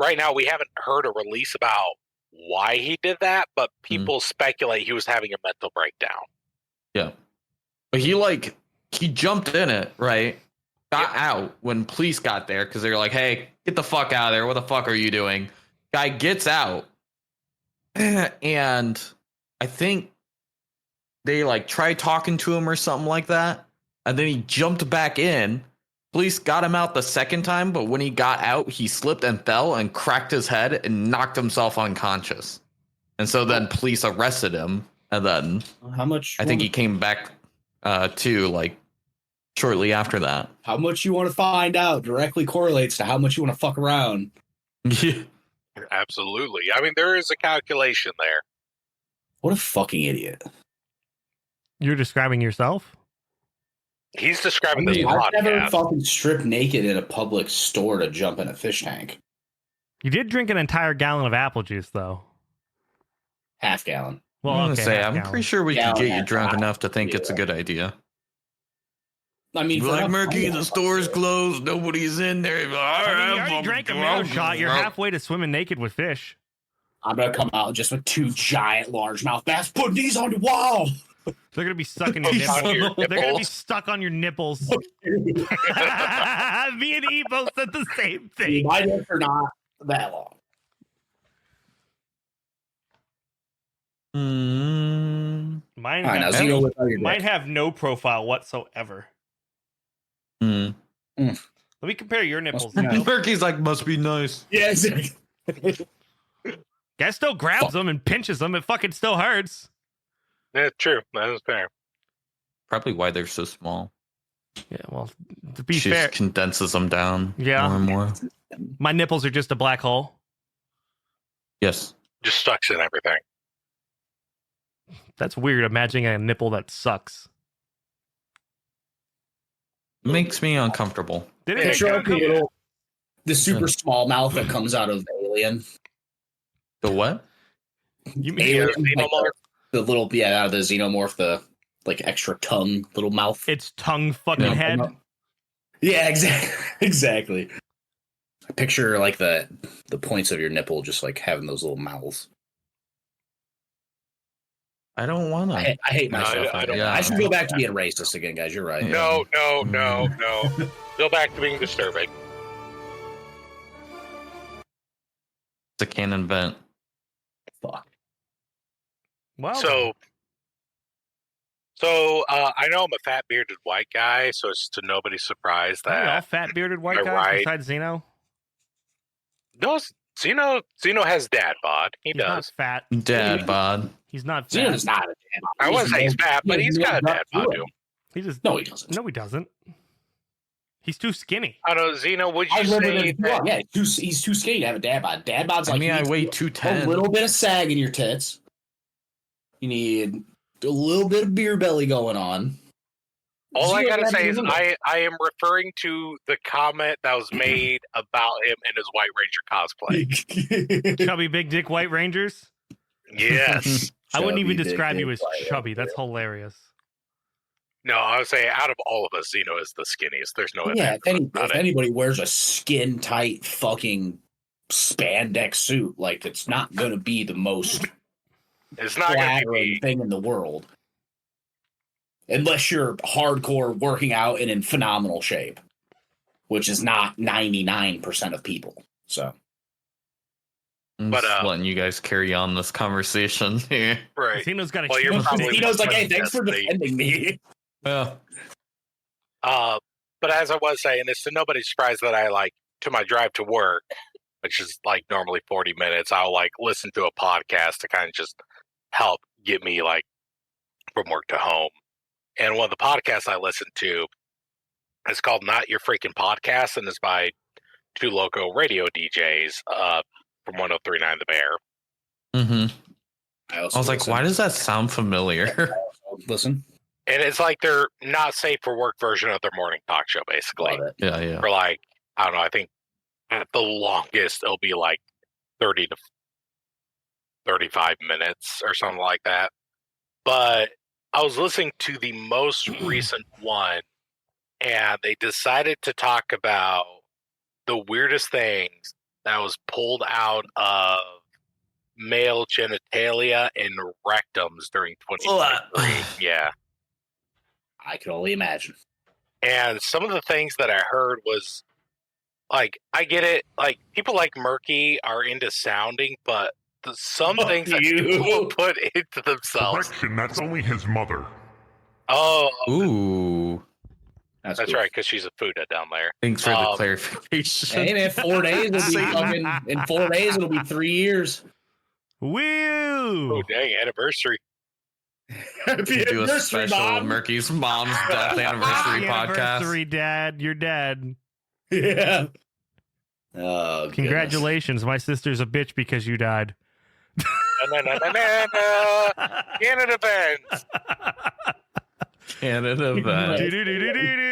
right now we haven't heard a release about why he did that, but people speculate he was having a mental breakdown. Yeah. But he jumped in it, right? Got out when police got there because they were like, "Hey, get the fuck out of there. What the fuck are you doing?" Guy gets out. And I think they like tried talking to him or something like that. And then he jumped back in Police got him out the second time, but when he got out, he slipped and fell and cracked his head and knocked himself unconscious. And so then police arrested him, and then How much? I think he came back too, like shortly after that. How much you want to find out directly correlates to how much you want to fuck around. Yeah. Absolutely. I mean, there is a calculation there. What a fucking idiot! You're describing yourself? He's describing this I've never podcast. fucking stripped naked in a public store to jump in a fish tank. You did drink an entire gallon of apple juice, though. Half gallon. Well, I'm okay, gonna say, half I'm gallon. pretty sure we Gallon can get you and a drunk half. enough to think it's a good idea. I mean, Like, Murky, the store's closed. Nobody's in there. I mean, you already drank a minnow shot. You're halfway to swimming naked with fish. I'm gonna come out just with 2 giant largemouth bass. Put these on the wall. They're gonna be sucking your These on nipples. your They're gonna be nipples. stuck on your nipples. Me and E both said the same thing. My nips are not that long. Mine, All right, now have, Zeno, without your mine dick. have no profile whatsoever. Mm. Let me compare your nipples. Must be Now. Murky's like, must be nice. Yeah, exactly. Guy still grabs them and pinches them. It fucking still hurts. Yeah, true. That is fair. Probably why they're so small. Yeah, well, to be She fair, just condenses them down Yeah. more and more. my nipples are just a black hole. Yes. Just sucks in everything. That's weird. Imagining a nipple that sucks. Makes me uncomfortable. Did it Yeah, make Picture you like the uncomfortable? little, the super small mouth that comes out of Alien. The what? You mean Alien, Xenomorph? the little out of the xenomorph, the like extra tongue little mouth. its tongue fucking Yeah. head? Yeah, exactly. I picture like the points of your nipple just like having those little mouths. I don't want to. I hate No, myself. I don't- I should go back to being racist again, guys. You're right. Yeah. No. Go back to being disturbing. It's a canon vent. Fuck. Well, So I know I'm a fat bearded white guy, so it's to nobody's surprise are we all that fat bearded white Am I guys right? besides Zeno? no, Zeno has dad bod. He He's not does. fat. Dad bod. He's not fat. Xeno's not a dad. I wouldn't say he's fat, but he's got a dad bod to him. He just No, he doesn't. No, he doesn't. He's too skinny. I don't know, Zeno, would I you live say with him. that? Yeah, he's too skinny to have a dad bod. Dad bod's I like mean, you I need weigh a 210. little bit of sag in your tits. You need a little bit of beer belly going on. All I Zeno gotta has say a is little. I am referring to the comment that was made about him in his White Ranger cosplay. Chubby big dick white rangers. Yes. I wouldn't even Chubby, describe big you as dick white chubby. ranger. That's hilarious. No, I would say out of all of us, Zeno is the skinniest. There's no Yeah, about if it. anybody wears a skin tight fucking spandex suit, like it's not gonna be the most It's not going to flattering be. thing in the world. Unless you're hardcore working out and in phenomenal shape, which is not 99% of people. So I'm But, just letting you guys carry on this conversation here. Right. Zeno's got a Well, you're huge probably- dick. he knows, like, hey, thanks for Destiny. defending me. Yeah. But as I was saying, it's to nobody's surprise that I like to my drive to work, which is like normally 40 minutes. I'll like listen to a podcast to kind of just help get me like from work to home. And one of the podcasts I listen to is called Not Your Freaking Podcast, and it's by two local radio DJs from 103.9 The Bear. Mm-hmm. I I was like, why does that sound familiar? listen? And it's like their not safe for work version of their morning talk show, basically. Love it. Yeah, yeah. For like, I don't know, I think at the longest it'll be like 30 to 35 minutes or something like that. But I was listening to the most recent one, and they decided to talk about the weirdest things that was pulled out of male genitalia and rectums during 2023. Yeah. I can only imagine. And some of the things that I heard was like, I get it. Like, people like Murky are into sounding, but some Fuck things that you. people put into themselves. Correction, that's only his mother. Oh, Ooh. That's That's cool. right, because she's a Fuda down there. Thanks for the clarification. Hey man, 4 days will be fucking. In 4 days, it'll be 3 years. Woo! Oh, dang, anniversary. Happy Do a anniversary, special Mom. Murky's mom's death anniversary Happy podcast. anniversary, Dad. You're dead. Yeah. Oh, Congratulations. My sister's a bitch because you died. Canada events. Canada event.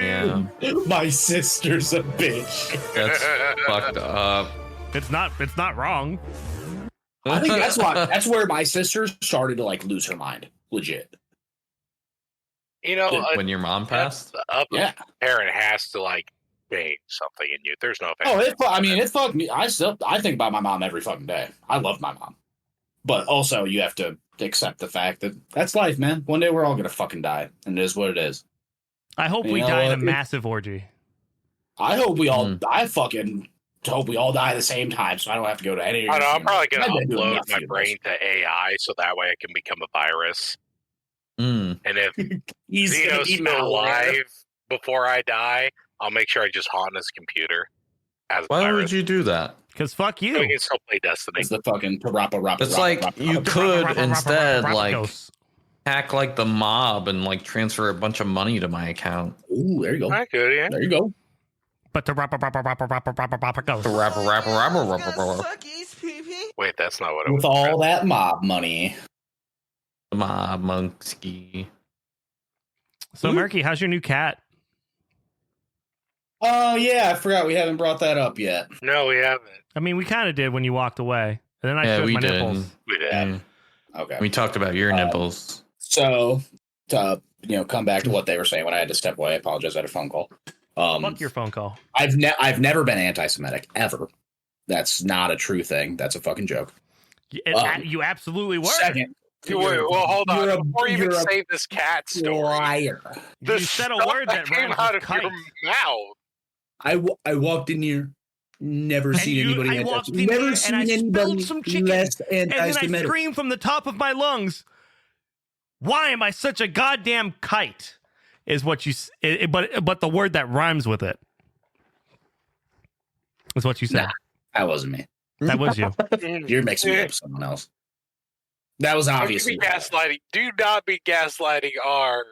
Yeah, goodness. My sister's a bitch. that's fucked up. It's not wrong. I think that's where my sister started to like lose her mind. Legit. You know, When your mom passed? a Yeah. parent has to like change something in you. There's no. Oh, it fucked me. I think about my mom every fucking day. I love my mom, but also you have to accept the fact that that's life, man. One day we're all gonna fucking die, and it is what it is. I hope You we know die in a what? massive orgy. I hope we all. I fucking hope we all die at the same time, so I don't have to go to any. I know. I'm probably gonna I've been doing upload enough my funerals. brain to AI so that way I can become a virus. Mm. And if He's gonna Zeno's be still malware. alive before I die, I'll make sure I just haunt his computer as a Why virus. would you do that? Because fuck So we you. can still play Destiny. It's the fucking parappa. It's like you could instead like hack like the mob and like transfer a bunch of money to my account. Ooh, there you go. I could, yeah. There you go. But the rapper Rapper. Wait, that's not what it With was. all that mob money. The mob monkey. So Murky, how's your new cat? Oh yeah, I forgot we haven't brought that up yet. No, we haven't. I mean, we kind of did when you walked away, and then I showed we my did. nipples. We did. Yeah. Okay. We talked about your nipples. So to come back to what they were saying when I had to step away, I apologize. I had a phone call. Fuck your phone call. I've never been anti-Semitic ever. That's not a true thing. That's a fucking joke. You absolutely were. Second, Wait, well, hold you're on. Before you even say this cat story, liar. the You said a stuff word that came rhymes out with of your kite. mouth. I walked in here, never And seen anybody. I walked in here never and seen I anybody spilled some chicken, less and then I anti-Semitic. screamed from the top of my lungs, "Why am I such a goddamn kite?" Is what you. But the word that rhymes with it is what you said. Nah. That wasn't me. That was you. You're mixing me up with someone else. That was Don't obviously be gaslighting. Do not be gaslighting our.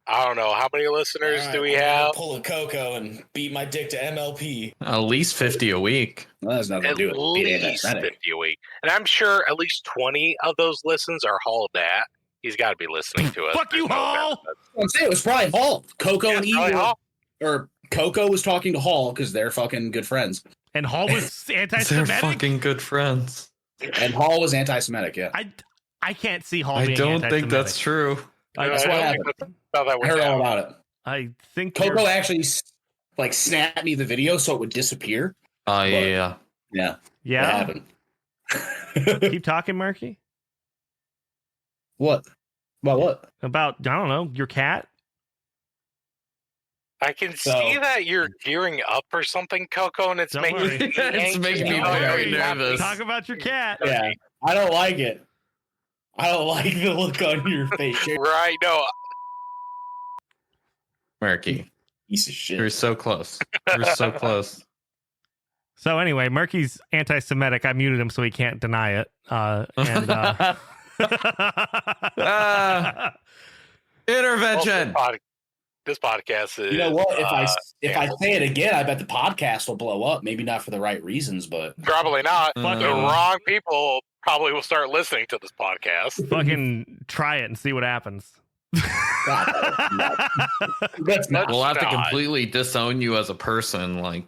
I don't know how many listeners do we have. Pull a Coco and beat my dick to MLP. At least 50 a week. Well, that has nothing At to do with being least anti-Semitic. 50 a week, and I'm sure at least 20 of those listens are Hall Dad. He's got to be listening to us. Fuck you, There's no Hall! doubt. I'm saying it was probably Hall. Coco Yeah, and probably Eve, Hall. or Coco was talking to Hall because they're fucking good friends, And Hall was They're anti-Semitic. fucking good friends. and Hall was anti-Semitic. Yeah, I can't see Hall I being don't think anti-Semitic. that's true. that's I what don't happened. think that's how that I went heard all down. about it. I think Coco you're- actually like snapped me the video so it would disappear. Oh, yeah. Yeah, that Yeah. happened. Keep talking, Murky. What? About what? About I don't know your cat. I can So- see that you're gearing up for something, Coco, and it's Don't making worry. me It's anxious. making me Don't very worry. nervous. Talk about your cat. Yeah, I don't like it. I don't like the look on your face. You're a Right? No, Murky. piece of shit. You're so close. You're so close. So anyway, Murky's anti-Semitic. I muted him so he can't deny it. Intervention. this podcast is. You know what? If I canceled. say it again, I bet the podcast will blow up. Maybe not for the right reasons, but Probably not. Fuck The it. wrong people probably will start listening to this podcast. Fucking try it and see what happens. that's not. We'll have to not. completely disown you as a person. Like,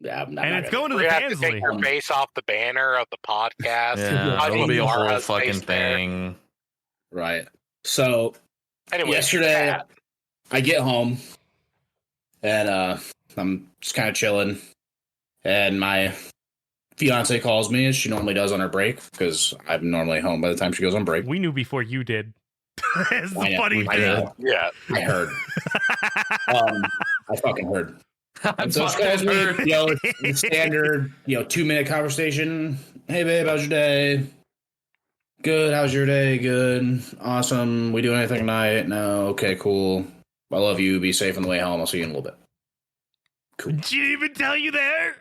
Yeah, I'm not And gonna it's do going to it. the We have to take Fansley. your face off the banner of the podcast. yeah, I it'll think be a Laura's whole face fucking there. thing. Right. So Anyway, yesterday, Cat. I get home and I'm just kind of chilling, and my fiance calls me as she normally does on her break because I'm normally home by the time she goes on break. We knew before you did. It's the I know, funny we I thing. know. Yeah. I heard. I fucking heard. I And so she calls me, it's the standard, 2-minute conversation. Hey, babe, how's your day? Good. How's your day? Good. Awesome. We do anything tonight? No. Okay, cool. I love you. Be safe on the way home. I'll see you in a little bit. Cool. Did she even tell you there?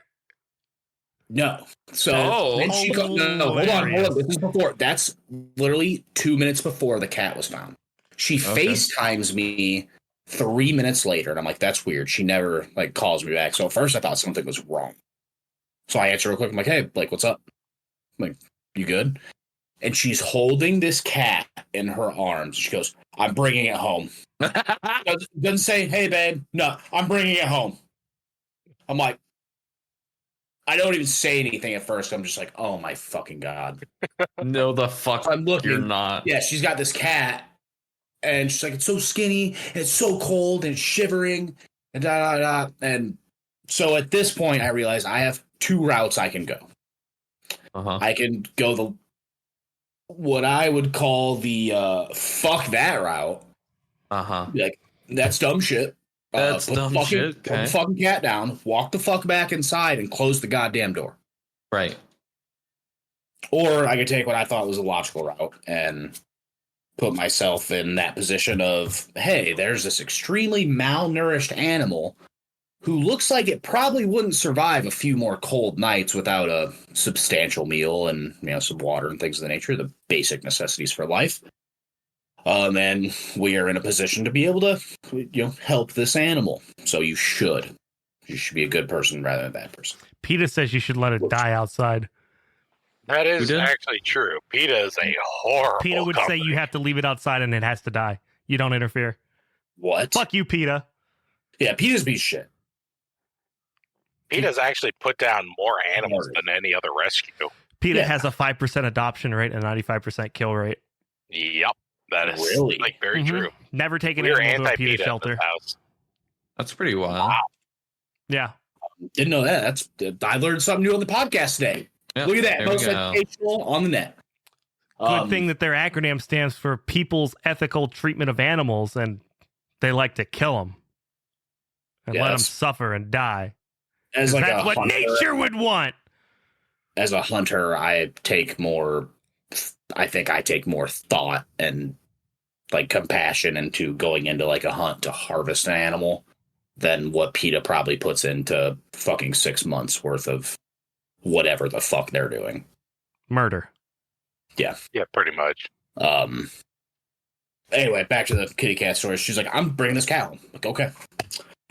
No. So then she hold on. This is before. That's literally 2 minutes before the cat was found. She FaceTimes me 3 minutes later, and I'm like, that's weird. She never like calls me back. So at first I thought something was wrong. So I answer real quick. I'm like, hey, Blake, what's up? I'm like, you good? And she's holding this cat in her arms. She goes, I'm bringing it home. Doesn't say, hey, babe. No, I'm bringing it home. I'm like, I don't even say anything at first. I'm just like, oh my fucking God. No, the fuck I'm looking. You're not. Yeah, she's got this cat. And she's like, it's so skinny. And it's so cold and it's shivering. And da da da. And so at this point, I realized I have 2 routes I can go. I can go what I would call the fuck that route. Like, that's dumb shit. That's dumb shit. Put the fucking cat down, walk the fuck back inside, and close the goddamn door. Right. Or I could take what I thought was a logical route and put myself in that position of, hey, there's this extremely malnourished animal who looks like it probably wouldn't survive a few more cold nights without a substantial meal and, you know, some water and things of the nature, the basic necessities for life. And we are in a position to be able to, you know, help this animal. So you should be a good person rather than a bad person. PETA says you should let it die outside. That is actually true. PETA is a horrible PETA would company. say you have to leave it outside and it has to die. You don't interfere. What? Fuck you, PETA. Yeah, PETA's be shit. PETA's actually put down more animals than any other rescue. PETA has a 5% adoption rate and a 95% kill rate. Yep. That is really like very true. Never take an We're animal to a PETA anti-PETA shelter. house. That's pretty wild. Wow. Yeah. Didn't know that. I learned something new on the podcast today. Yep, Look at that. there Most we go. educational on the net. Good thing that their acronym stands for People's Ethical Treatment of Animals, and they like to kill them and let them suffer and die. As like that's what hunter, nature would want. As a hunter, I think I take more thought and like compassion into going into like a hunt to harvest an animal than what PETA probably puts into fucking 6 months worth of whatever the fuck they're doing. Murder. Yeah. Yeah, pretty much. Anyway, back to the kitty cat story. She's like, I'm bringing this cat home. Like, okay.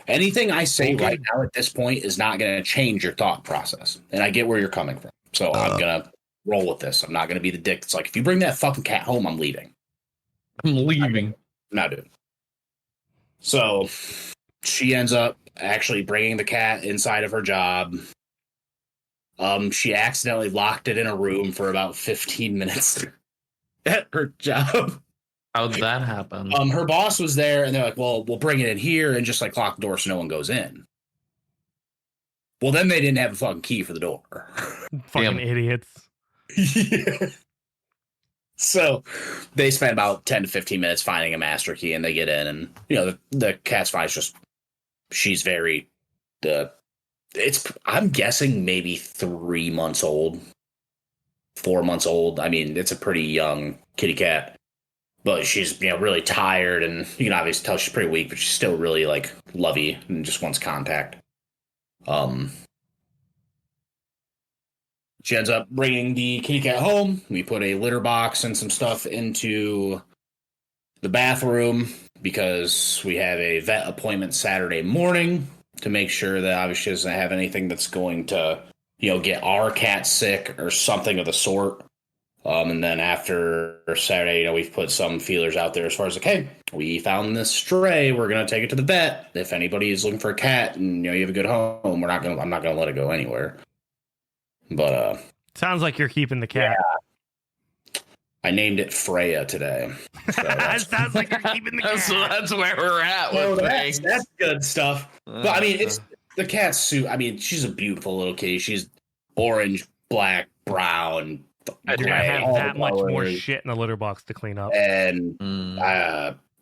Anything I say right now at this point is not going to change your thought process. And I get where you're coming from. So I'm going to roll with this. I'm not going to be the dick. It's like, if you bring that fucking cat home, I'm leaving. I'm leaving. I'm not doing it. So she ends up actually bringing the cat inside of her job. She accidentally locked it in a room for about 15 minutes at her job. How'd that happen? Her boss was there, and they're like, well, we'll bring it in here and just like lock the door so no one goes in. Well, then they didn't have a fucking key for the door. Fucking idiots. Yeah. So they spent about 10 to 15 minutes finding a master key, and they get in, and you know the cat's fine. She's very I'm guessing maybe 3 months old, 4 months old. I mean, it's a pretty young kitty cat, but she's really tired, and you can obviously tell she's pretty weak, but she's still really like lovey and just wants contact. She ends up bringing the kitty cat home. We put a litter box and some stuff into the bathroom because we have a vet appointment Saturday morning to make sure that obviously she doesn't have anything that's going to, get our cat sick or something of the sort. And then after Saturday, we've put some feelers out there as far as like, hey, we found this stray. We're going to take it to the vet. If anybody is looking for a cat and, you have a good home, I'm not going to let it go anywhere. But sounds like you're keeping the cat. Yeah. I named it Freya today. So sounds like you're keeping the cat. So that's where we're at. Well, that's good stuff. But I mean, it's the cat's suit. I mean, she's a beautiful little kitty. She's orange, black, brown. You're gonna have that much more shit in the litter box to clean up. And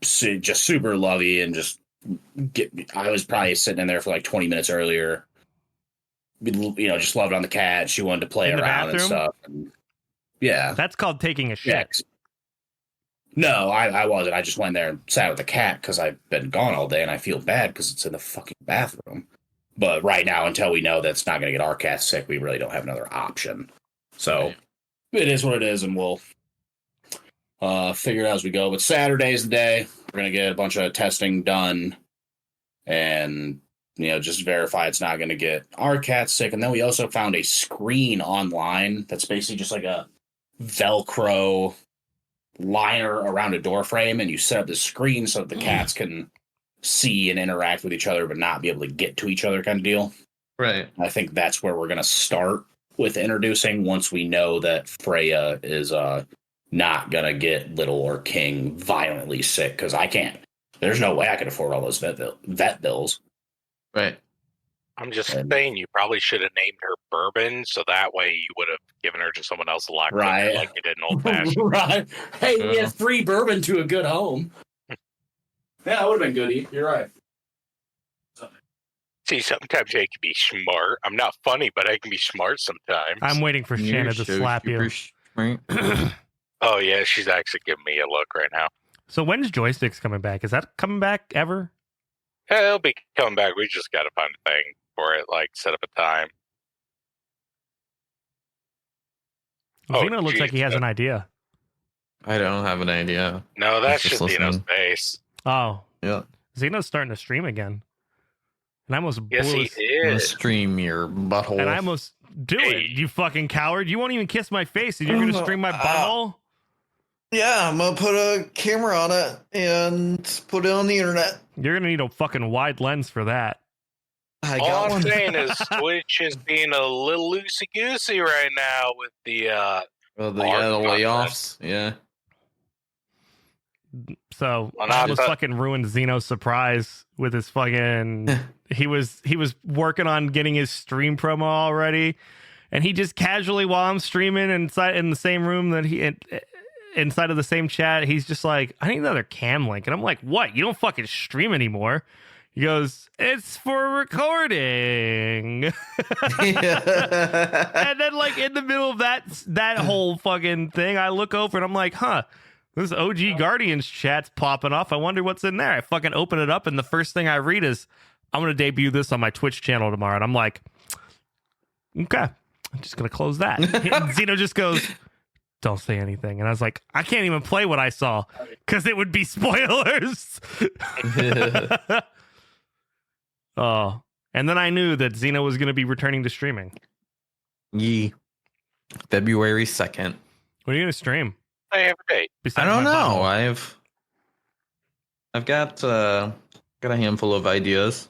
just super lovey and I was probably sitting in there for like 20 minutes earlier. Just loved on the cat. She wanted to play in around and stuff. And, yeah. That's called taking a shit. No, I wasn't. I just went there and sat with the cat because I've been gone all day and I feel bad because it's in the fucking bathroom. But right now, until we know that's not going to get our cat sick, we really don't have another option. So Right. it is what it is, and we'll figure it out as we go. But Saturday's the day. We're going to get a bunch of testing done and, just verify it's not going to get our cat sick. And then we also found a screen online that's basically just like a Velcro liner around a door frame, and you set up the screen so that the cats can see and interact with each other but not be able to get to each other kind of deal. Right. I think that's where we're going to start with introducing once we know that Freya is not going to get Little or King violently sick, because I can't. There's no way I can afford all those vet bills. Right. I'm just saying, you probably should have named her Bourbon, so that way you would have given her to someone else a lot quicker, Right. like you did in Old Fashioned. Right. Hey, we have 3 bourbon to a good home. Yeah, that would have been good. You're right. See, sometimes I can be smart. I'm not funny, but I can be smart sometimes. I'm waiting for Shanna to slap you. Oh, yeah, she's actually giving me a look right now. So when's Joysticks coming back? Is that coming back ever? Yeah, it'll be coming back. We just got to find a thing for it, like set up a time. Zeno looks like he has an idea. I don't have an idea. No, that's He's just just Dino's listening. face. Oh, Yeah. Zeno's starting to stream again. And I almost Yes, blew he his- I'm gonna is. stream your butthole. And I almost do Hey. it, you fucking coward. You won't even kiss my face and you're going to stream my butthole? Yeah, I'm gonna put a camera on it and put it on the internet. You're going to need a fucking wide lens for that. I All got I'm one. saying is Twitch is being a little loosey-goosey right now with the Well, the Art layoffs. Yeah. So Well, I not almost the- fucking ruined Zeno's surprise with his fucking. he was working on getting his stream promo already, and he just casually, while I'm streaming inside in the same room that inside of the same chat, he's just like, "I need another cam link," and I'm like, "What? You don't fucking stream anymore?" He goes, "It's for recording." And then, like, in the middle of that whole fucking thing, I look over and I'm like, "Huh." This OG Guardians chat's popping off. I wonder what's in there. I fucking open it up, and the first thing I read is, I'm going to debut this on my Twitch channel tomorrow. And I'm like, okay, I'm just going to close that. And Zeno just goes, don't say anything. And I was like, I can't even play what I saw because it would be spoilers. Oh, and then I knew that Zeno was going to be returning to streaming. Yee. February 2nd. What are you going to stream? I have a date. I Besides don't my know. butthole? I've got a handful of ideas.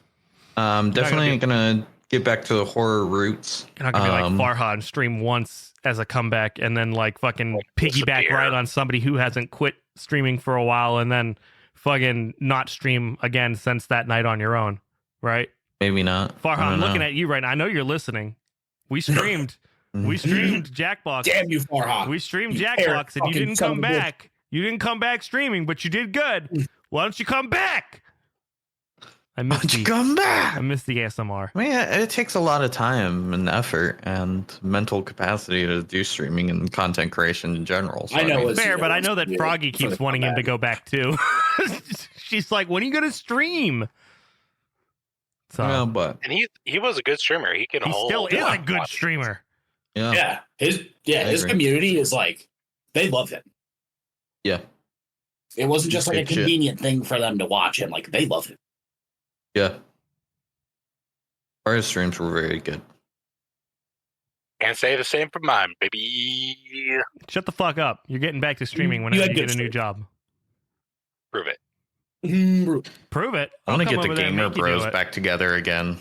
gonna Definitely be- gonna get back to the horror roots. You're not gonna be like Farhan, stream once as a comeback and then like fucking piggyback disappear. right on somebody who hasn't quit streaming for a while and then fucking not stream again since that night on your own, right? Maybe not. I Farhan, don't I'm looking know. at you right now. I know you're listening. We streamed. We streamed Jackbox. Damn you, Farhan. We streamed You Jackbox and you fucking didn't son come of a bitch. back. You didn't come back streaming, but you did good. Why don't you come back? I Why missed don't you the come I back? missed the ASMR. I mean, it takes a lot of time and effort and mental capacity to do streaming and content creation in general. So, I know mean, it's- Fair, but I know that Yeah, Froggy for keeps the wanting him to comeback. go back too. She's like, when are you going to stream? So yeah, but And he was a good streamer. He can he hold. still is a good streamer. yeah, His I his agree. community is like, they love him. yeah, It wasn't just like a Good shit. convenient thing for them to watch him. Like, they love him. yeah. Our streams were very good. Can't say the same for mine, baby. Shut the fuck up. You're getting back to streaming You whenever had you good get a new stream. job. Prove it. Prove it. I want I'll to come get the over there and gamer make you do bros it. back together again.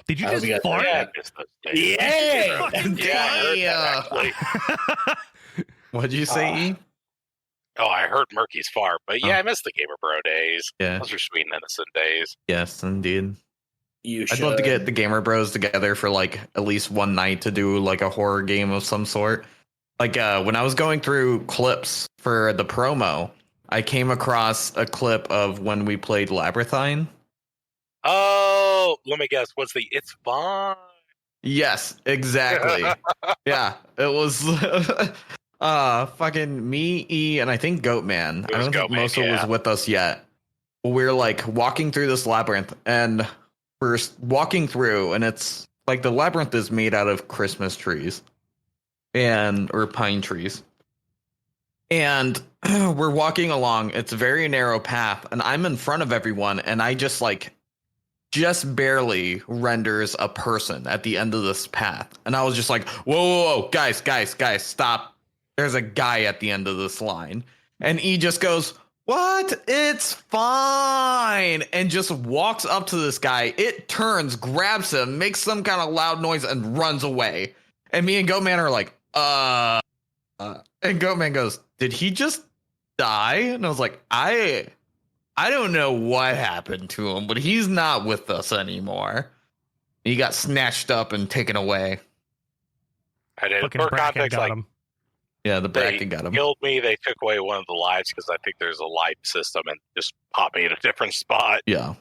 Did you I hope just you guys- fart? Yeah, I missed those days. Yeah. Fucking Yeah, I heard that, actually. What'd you say? E? Oh, I heard Murky's fart, but yeah, Oh. I missed the Gamer Bro days. Yeah. Those were sweet and innocent days. Yes, indeed. You I'd love to get the gamer bros together for like at least one night to do like a horror game of some sort. Like when I was going through clips for the promo, I came across a clip of when we played Labyrinthine. Oh, let me guess. What's the It's Fine? Yes, exactly. Yeah, it was Fucking me, E, and I think Goatman. It I was don't think Goatman, Mosa was yeah. with us yet. We're like walking through this labyrinth, and we're walking through, and it's like the labyrinth is made out of Christmas trees or pine trees. And we're walking along. It's a very narrow path, and I'm in front of everyone, and I just barely renders a person at the end of this path. And I was just like, whoa, guys, stop. There's a guy at the end of this line. And he just goes, what? It's fine. And just walks up to this guy. It turns, grabs him, makes some kind of loud noise, and runs away. And me and Goatman are like, and Goatman goes, did he just die? And I was like, I don't know what happened to him, but he's not with us anymore. He got snatched up and taken away. I did. Fucking For Bracken context, got like, him. Yeah, the they Bracken got him. killed me. They took away one of the lives because I think there's a life system and just popped me in a different spot. Yeah.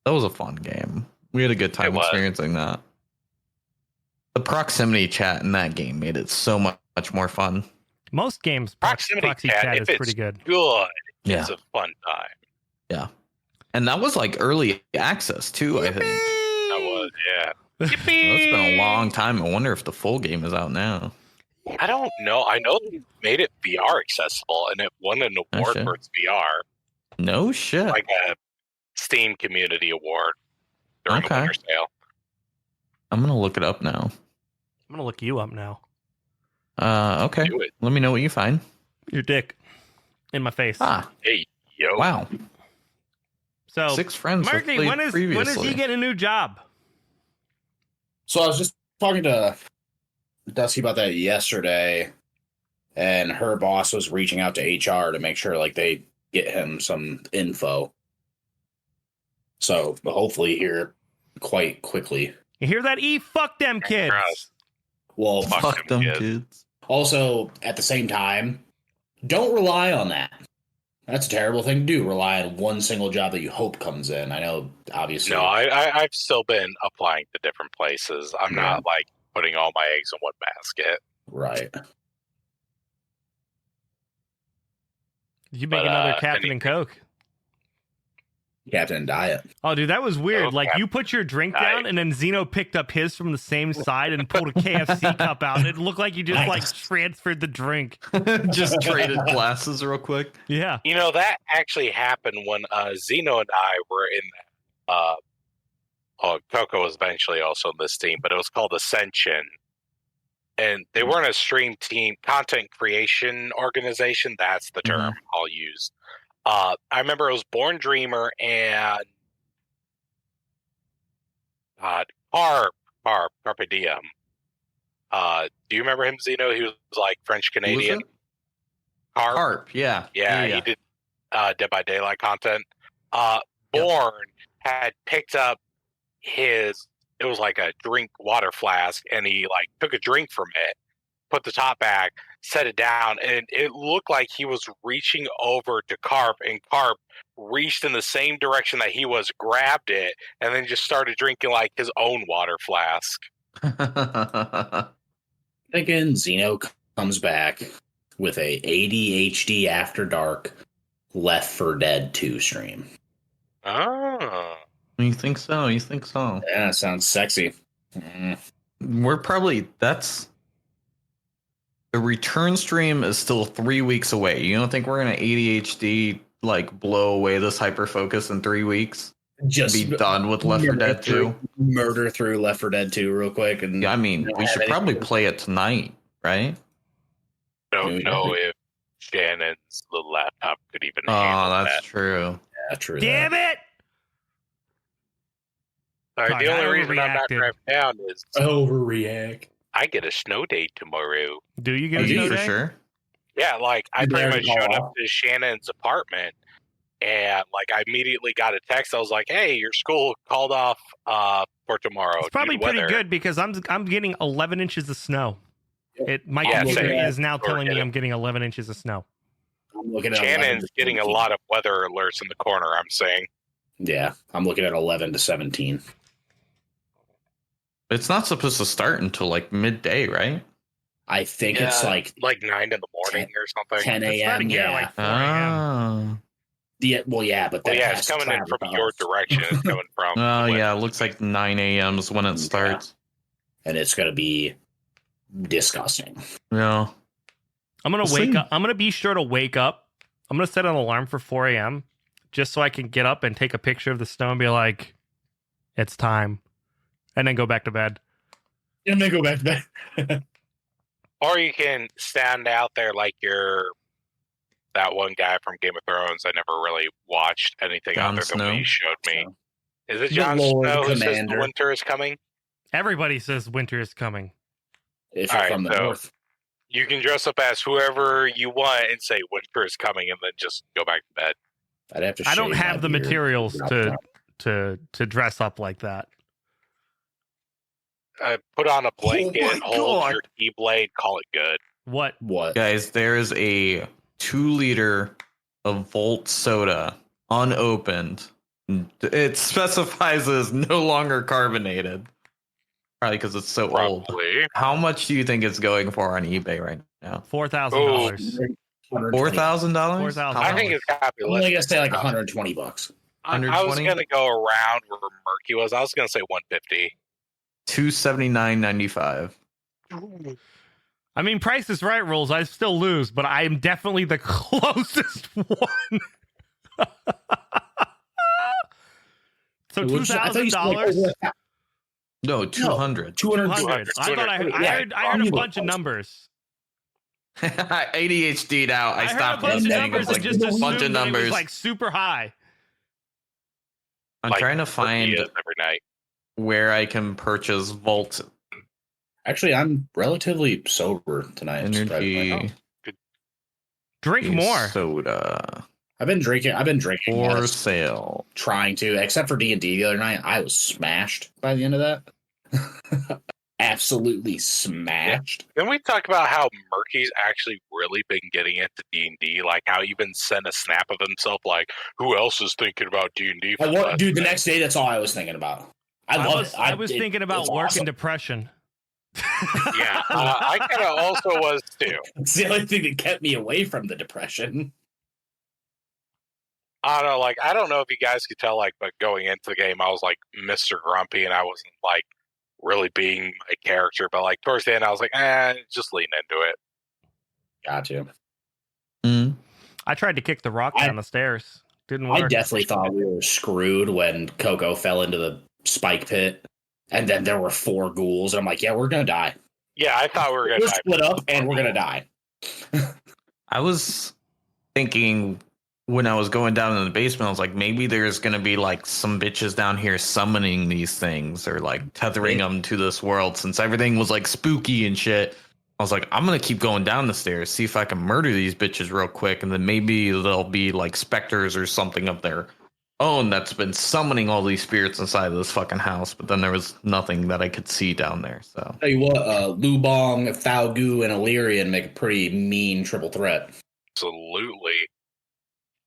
That was a fun game. We had a good time It was. experiencing that. The proximity chat in that game made it so much more fun. Most games, Proximity proxy chat, chat if is it's pretty good. Good. Yeah. It's a fun time. Yeah. And that was like early access too, I think. That was, yeah. Well, it's been a long time. I wonder if the full game is out now. I don't know. I know they made it VR accessible, and it won an award shit. for its VR, No shit. like a Steam Community Award during Okay. the winter sale. I'm going to look it up now. I'm gonna look you up now. Okay. Do it. Let me know what you find. Your dick in my face. Ah, Hey, yo. wow. So, 6 friends have Marky, played when is previously. he getting a new job? So I was just talking to Dusty about that yesterday, and her boss was reaching out to HR to make sure like they get him some info. So hopefully here quite quickly. You hear that? E, fuck them kids. Christ. Well, Fuck them kids. kids. also at the same time, don't rely on that. That's a terrible thing to do. Rely on one single job that you hope comes in. I know, obviously. No, I've still been applying to different places. I'm Yeah. not like putting all my eggs in one basket. Right. Did you make But, another Captain anything. and Coke? Captain Diet. Oh, dude, that was weird. Oh, Like, Captain you put your drink Diet. down, and then Zeno picked up his from the same side and pulled a KFC cup out. It looked like you just, like, transferred the drink. Just traded glasses real quick. Yeah. You know, that actually happened when Zeno and I were in Coco was eventually also in this team, but it was called Ascension. And they weren't a stream team, content creation organization. That's the term I'll use. I remember it was Born Dreamer and Carpe Diem. Do you remember him, Zeno? He was like French Canadian. Harp, yeah. Yeah, he did Dead by Daylight content. Born had picked up it was like a drink water flask, and he like took a drink from it, put the top back, set it down, and it looked like he was reaching over to Carp, and Carp reached in the same direction that he was, grabbed it, and then just started drinking like his own water flask. Again, Zeno comes back with a ADHD After Dark Left 4 Dead 2 stream. Oh. You think so? You think so? Yeah, sounds sexy. We're probably the return stream is still 3 weeks away. You don't think we're gonna ADHD like blow away this hyper focus in 3 weeks? Just Be done with Left 4 Dead 2? Murder through Left 4 Dead 2 real quick. And Yeah, I mean, we should probably play it tonight, right? Don't know if Shannon's little laptop could even Oh, handle that's that. true. Yeah, true. Damn it! All right, Sorry, the I only reason I'm not overreacted. driving down is Overreact. I get a snow day tomorrow. Do you get Oh, a do you snow For day? sure. Yeah, like I You pretty dare much to call showed up off? to Shannon's apartment, and like I immediately got a text. I was like, "Hey, your school called off for tomorrow." It's probably due to pretty weather." good because I'm getting 11 inches of snow. My Yeah, computer same. is now Or telling me getting- I'm getting 11 inches of snow. I'm looking at Shannon's 11 to getting a 17. lot of weather alerts in the corner. I'm saying. Yeah, I'm looking at 11 to 17. It's not supposed to start until like midday, right? I think it's like 9 in the morning or something. 10 It's a.m. starting here Yeah. like 4 a.m. Well, yeah, but that has it's to coming in travel from to your us. direction. It's coming from. Oh the yeah, it wind. looks like 9 a.m. is when it starts. And it's going to be disgusting. Yeah. I'm gonna We'll wake see. up. I'm gonna be sure to wake up. I'm gonna set an alarm for 4 a.m. just so I can get up and take a picture of the snow and be like, "It's time," and then go back to bed. And then go back to bed. Or you can stand out there like you're that one guy from Game of Thrones. I never really watched anything Jon other than what Snow? he showed me. Is it The Jon Lord Snow who says the Commander. winter is coming? Everybody says winter is coming. If All you're right, from the so- north. You can dress up as whoever you want and say winter is coming, and then just go back to bed. I'd have to I don't shave have my the beard. materials to dress up like that. Put on a blanket, my hold God. your keyblade, call it good. What? What? Guys, there is a 2-liter of Volt soda unopened. It specifies as no longer carbonated. Probably because it's so old. Probably. How much do you think it's going for on eBay right now? $4,000. $4,000? $4,000. I think it's got to be I'm less. only gonna say like than $120. I was 120? going to go around where Murky was. I was going to say 150. $279.95. I mean, Price is Right rules. I still lose, but I am definitely the closest one. So $2,000. No, 200. 200. I thought I heard a bunch of numbers. ADHD'd out. I heard a stopped bunch of listening. numbers It's and like just a bunch of assumed that it was numbers. like super high. I'm Like trying to Murky find is every night. where I can purchase Volt Actually, I'm relatively sober tonight. Energy Drink more. soda I've been drinking. for yes, sale. trying to, except for D&D the other night. I was smashed by the end of that. Absolutely smashed. Then we talk about how Murky's actually really been getting into D&D, like how he even sent a snap of himself, like, who else is thinking about D&D? Dude, the next day, that's all I was thinking about. I was thinking about it's work awesome. and depression. Yeah, I kind of also was too. It's the only thing that kept me away from the depression. I don't know, like, I don't know if you guys could tell, like, but going into the game, I was like Mr. Grumpy, and I wasn't like really being my character, but like towards the end, I was like, just lean into it. Got to. Mm. I tried to kick the rock down the stairs. Didn't work. I definitely thought we were screwed when Coco fell into the spike pit, and then there were 4 ghouls, and I'm like, yeah, we're gonna die. Yeah, I thought we were gonna We're die. split up, and we're gonna die. I was thinking when I was going down in the basement, I was like, maybe there's going to be like some bitches down here summoning these things or like tethering them to this world since everything was like spooky and shit. I was like, I'm going to keep going down the stairs, see if I can murder these bitches real quick. And then maybe they'll be like specters or something of their own that's been summoning all these spirits inside of this fucking house. But then there was nothing that I could see down there. So Tell you what, Lubong, Thalgu, and Illyrian make a pretty mean triple threat. Absolutely.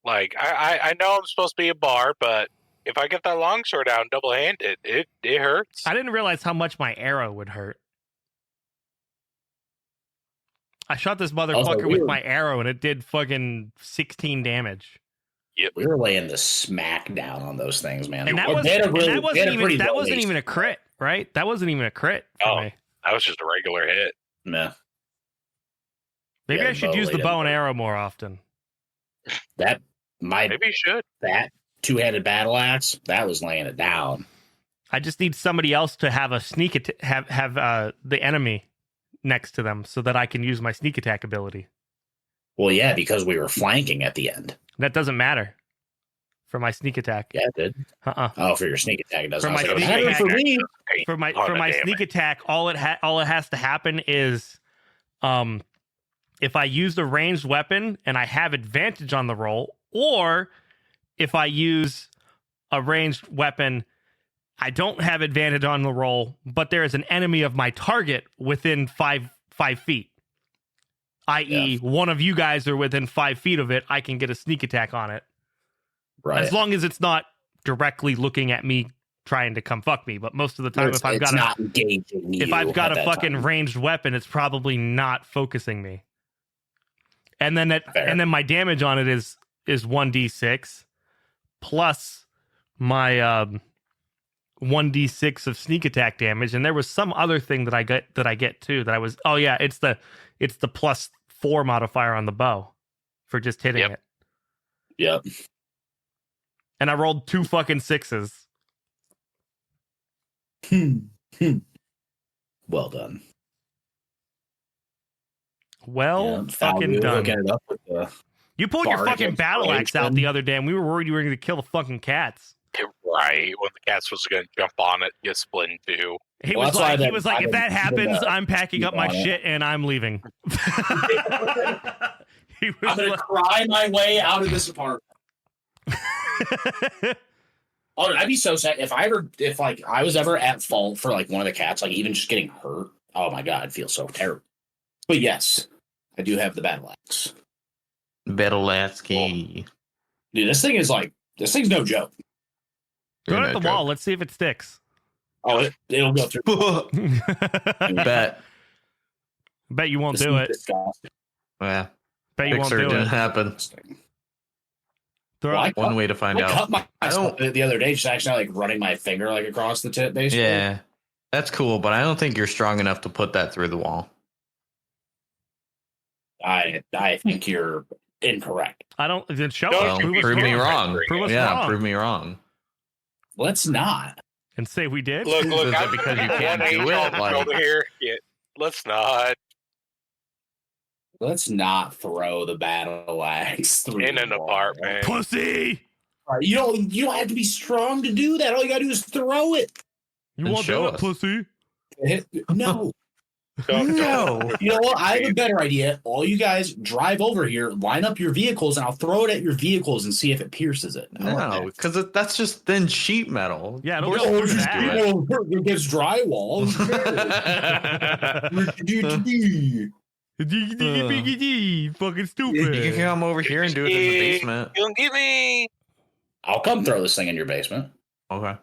Like, I know I'm supposed to be a bar, but if I get that longsword out and double-handed, it hurts. I didn't realize how much my arrow would hurt. I shot this motherfucker with my arrow and it did fucking 16 damage. Yep. We were laying the smack down on those things, man. And that wasn't even a crit, right? That wasn't even a crit for me. That was just a regular hit. Nah. Maybe Yeah, I should bow use the laid bow and in. arrow more often. Maybe you should. That 2-handed battle axe, that was laying it down. I just need somebody else to have a sneak have the enemy next to them so that I can use my sneak attack ability. Well, yeah, because we were flanking at the end. That doesn't matter for my sneak attack. Yeah, it did. Oh, for your sneak attack, it doesn't. For my matter. sneak It mattered attack, for me. For my sneak attack, all it has to happen is, if I use a ranged weapon and I have advantage on the roll, or if I use a ranged weapon, I don't have advantage on the roll, but there is an enemy of my target within 5 feet. I.e., one of you guys are within 5 feet of it, I can get a sneak attack on it. Right. As long as it's not directly looking at me trying to come fuck me. But most of the time, It's not engaging you if I've got at a that fucking time. ranged weapon, it's probably not focusing me. And then my damage on it is 1d6 plus my 1d6 of sneak attack damage. And there was some other thing that I get too that I was it's the +4 modifier on the bow for just hitting it. Yep. And I rolled 2 fucking 6s. Well done. Well fucking we were done. hooking it up with the You pulled your Bardic fucking battle axe out explosion. the other day, and we were worried you were going to kill the fucking cats. Right, when the cats was going to jump on it, get split in two. He Well, was that's why like, I if that didn't happens, even, I'm packing up my on it. shit and I'm leaving. He was I'm gonna like, cry my way out of this apartment. Oh, I'd be so sad if I was ever at fault for like one of the cats, like even just getting hurt. Oh my god, I'd feel so terrible. But yes, I do have the battle axe. Battle axe key. Dude, this thing's no joke. throw it at the wall. Let's see if it sticks. Oh, it'll go through. Bet. Bet you won't This do is it. disgusting. Yeah. Bet you won't Pixar do didn't it. happen. Throw Well, it. One way to find I out. cut I myself don't. the other day, just actually like running my finger like across the tip, basically. Yeah, that's cool, but I don't think you're strong enough to put that through the wall. I think you're incorrect. I don't. Then show Don't us. Well, you be prove me wrong. wrong. Prove us Yeah, wrong. prove me wrong. Let's not. And say we did. Look, Is it I'm because you can't one do angel it? Like- over here. Yeah, let's not. Let's not throw the battle axe through In the an wall. apartment. Pussy. You don't have to be strong to do that. All you gotta do is throw it. You Then won't show do it, us. pussy. No. Don't- You know what? I have a better idea. All you guys drive over here, line up your vehicles, and I'll throw it at your vehicles and see if it pierces it. How about No, because that's just thin sheet metal. Yeah, Of it'll course go you through can that. do it. It gets drywall. Fucking You stupid. can come over here and do it in the basement. Don't get me. I'll come throw this thing in your basement. Okay.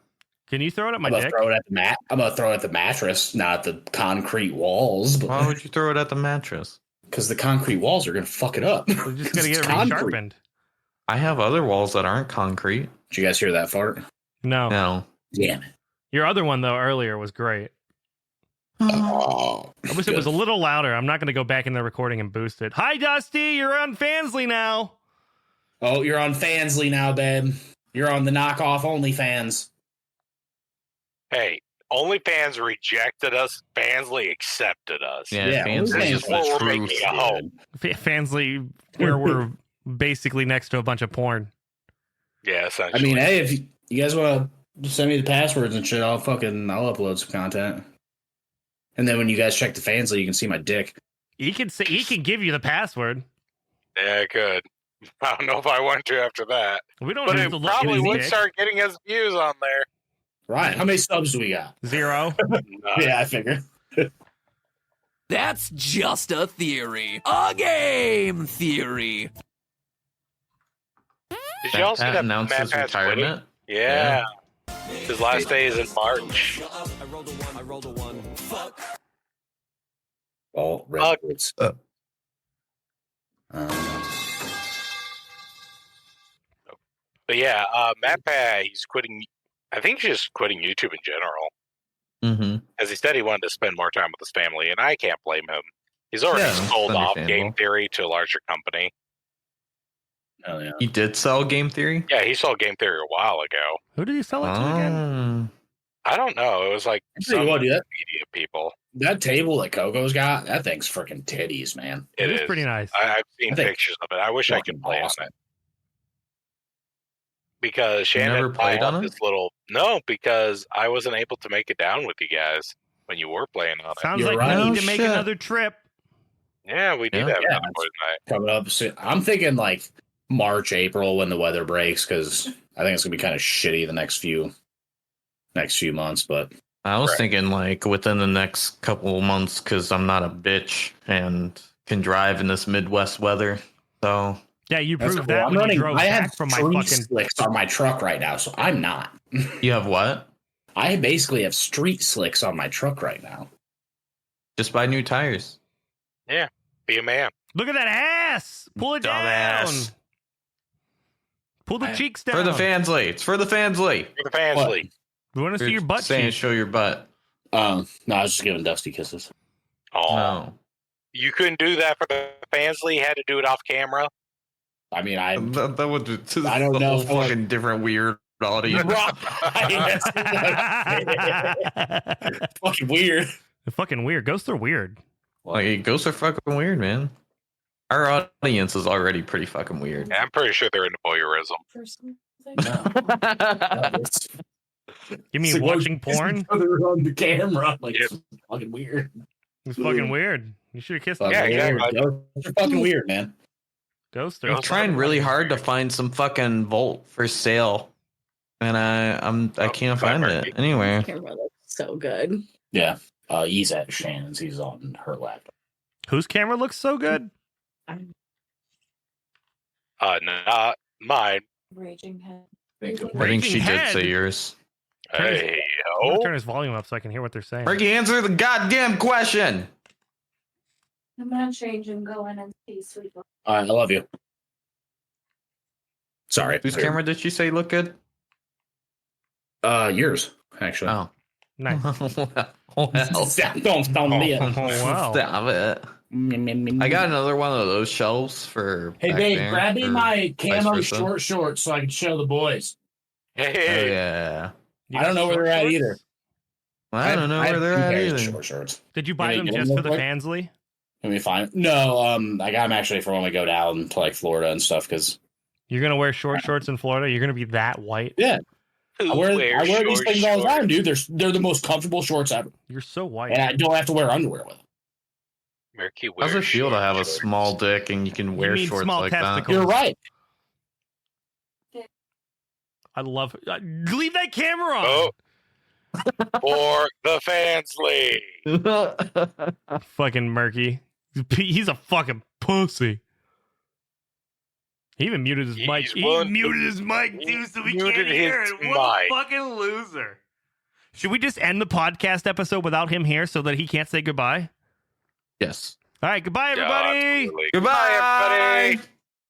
Can you throw it at my I'm gonna dick? throw it at the mat. I'm gonna throw it at the mattress, not the concrete walls. Why would you throw it at the mattress? Because the concrete walls are gonna fuck it up. We're just gonna get it It's concrete. resharpened. I have other walls that aren't concrete. Did you guys hear that fart? No. No. Damn it. Your other one though earlier was great. Oh, I wish it was a little louder. I'm not gonna go back in the recording and boost it. Hi Dusty, you're on Fansly now. Oh, you're on Fansly now, babe. You're on the knockoff OnlyFans. Hey, OnlyFans rejected us. Fansly accepted us. Yeah, fans OnlyFans is is just what the we're truth. making a home. Fansly, where we're basically next to a bunch of porn. Yeah, I essentially. mean, hey, if you guys want to send me the passwords and shit, I'll upload some content. And then when you guys check the Fansly, you can see my dick. He can give you the password. Yeah, I could. I don't know if I want to after that. We don't But have it to look at probably his would dick. start getting us views on there. Right. How many subs do we got? 0. Yeah, I figure. That's just a theory. A game theory. Did y'all see Pat that announced Matt his Pat's quitting? retirement. Yeah. His last day is in March. I rolled a one. Fuck. Oh, Fuck. redwoods. But yeah, Matt Pat, he's quitting. I think he's just quitting YouTube in general. Mm-hmm. As he said, he wanted to spend more time with his family, and I can't blame him. He's already Yeah, that's sold off understandable. Game Theory to a larger company. Oh, yeah. You did sell Game Theory? Yeah, he sold Game Theory a while ago. Who did you sell it to again? I don't know. It was like I tell you some what, dude, media people. that table that Coco's got, that thing's freaking titties, man. It is is pretty nice. I've seen I think pictures of it. I wish I could fucking play awesome. on it. Because Shannon never and I played have on it? this little because I wasn't able to make it down with you guys when you were playing on it. Sounds You're like right. we Oh, need to make shit. another trip. Yeah, we did Yeah. have Yeah, another boys' night. Coming up soon. I'm thinking like March, April when the weather breaks, because I think it's gonna be kind of shitty the next few months. But I was Right. thinking like within the next couple of months because I'm not a bitch and can drive in this Midwest weather. So Yeah, you that's proved cool. that I'm when running. you drove I back have from my tree fucking. slicks on my truck right now, so I'm not. you have what? I basically have street slicks on my truck right now. Just buy new tires. Be a man. Look at that ass. Pull it Dumbass. down. Pull the cheeks down. For the fansly. It's for the fansly. For the fans What? league. We want to see your butt Saying cheeks. show your butt. No, I was just giving Dusty kisses. Oh, No. you couldn't do that for the fans league. Had to do it off camera. I mean, I That would I don't know if I- fucking different weird audience. fucking weird. They're fucking weird. Ghosts are weird. Like ghosts are fucking weird, man. Our audience is already pretty fucking weird. Yeah, I'm pretty sure they're into voyeurism. You mean watching porn? On the camera, like Yep. it's fucking weird. It's fucking weird. You should have kissed them. Yeah, exactly. They're fucking weird, man. Ghosts I'm are trying really hard to find some fucking Volt for sale, and I can't find it anywhere. Camera looks so good. Yeah, he's at Shannon's. He's on her laptop. Whose camera looks so good? Not mine. Raging head. I think Raging she head. did say yours. Hey, I'm gonna oh, turn his volume up so I can hear what they're saying. Ricky, answer the goddamn question. I'm gonna change and go in and see sweet. All right, I love you. Sorry. Whose camera did she say looked good? Yours actually. Oh. Nice. Oh, hell. Don't me it. Oh, wow. Stop it. I got another one of those shelves for. Hey, back babe, there, grab me or my vice camo versa. short shorts so I can show the boys. Oh, hey, yeah. You I don't got know where short they're at shorts? either. I don't know where they're at either. Short shorts. Did you buy Yeah, them get just them for the real quick. Fansley? Let me find. No, I got them actually for when we go down to like Florida and stuff. Because You're gonna wear short shorts in Florida? You're gonna be that white? yeah, who I wear these short things all the shorts? time, dude. They're the most comfortable shorts ever, You're so white. and I don't have to wear underwear with them. Murky How's it wears feel to short have a shorts. small dick and you can wear mean shorts small like testicles. You're right. I love leave that camera on. Oh, for the fans league. that? Fucking murky. He's a fucking pussy. He even muted his mic. He's He one- muted his mic too, so we muted can't hear his it. What a mic. fucking loser. Should we just end the podcast episode without him here so that he can't say goodbye? Yes. All right, goodbye, Yeah, everybody. absolutely. Goodbye, Bye, everybody.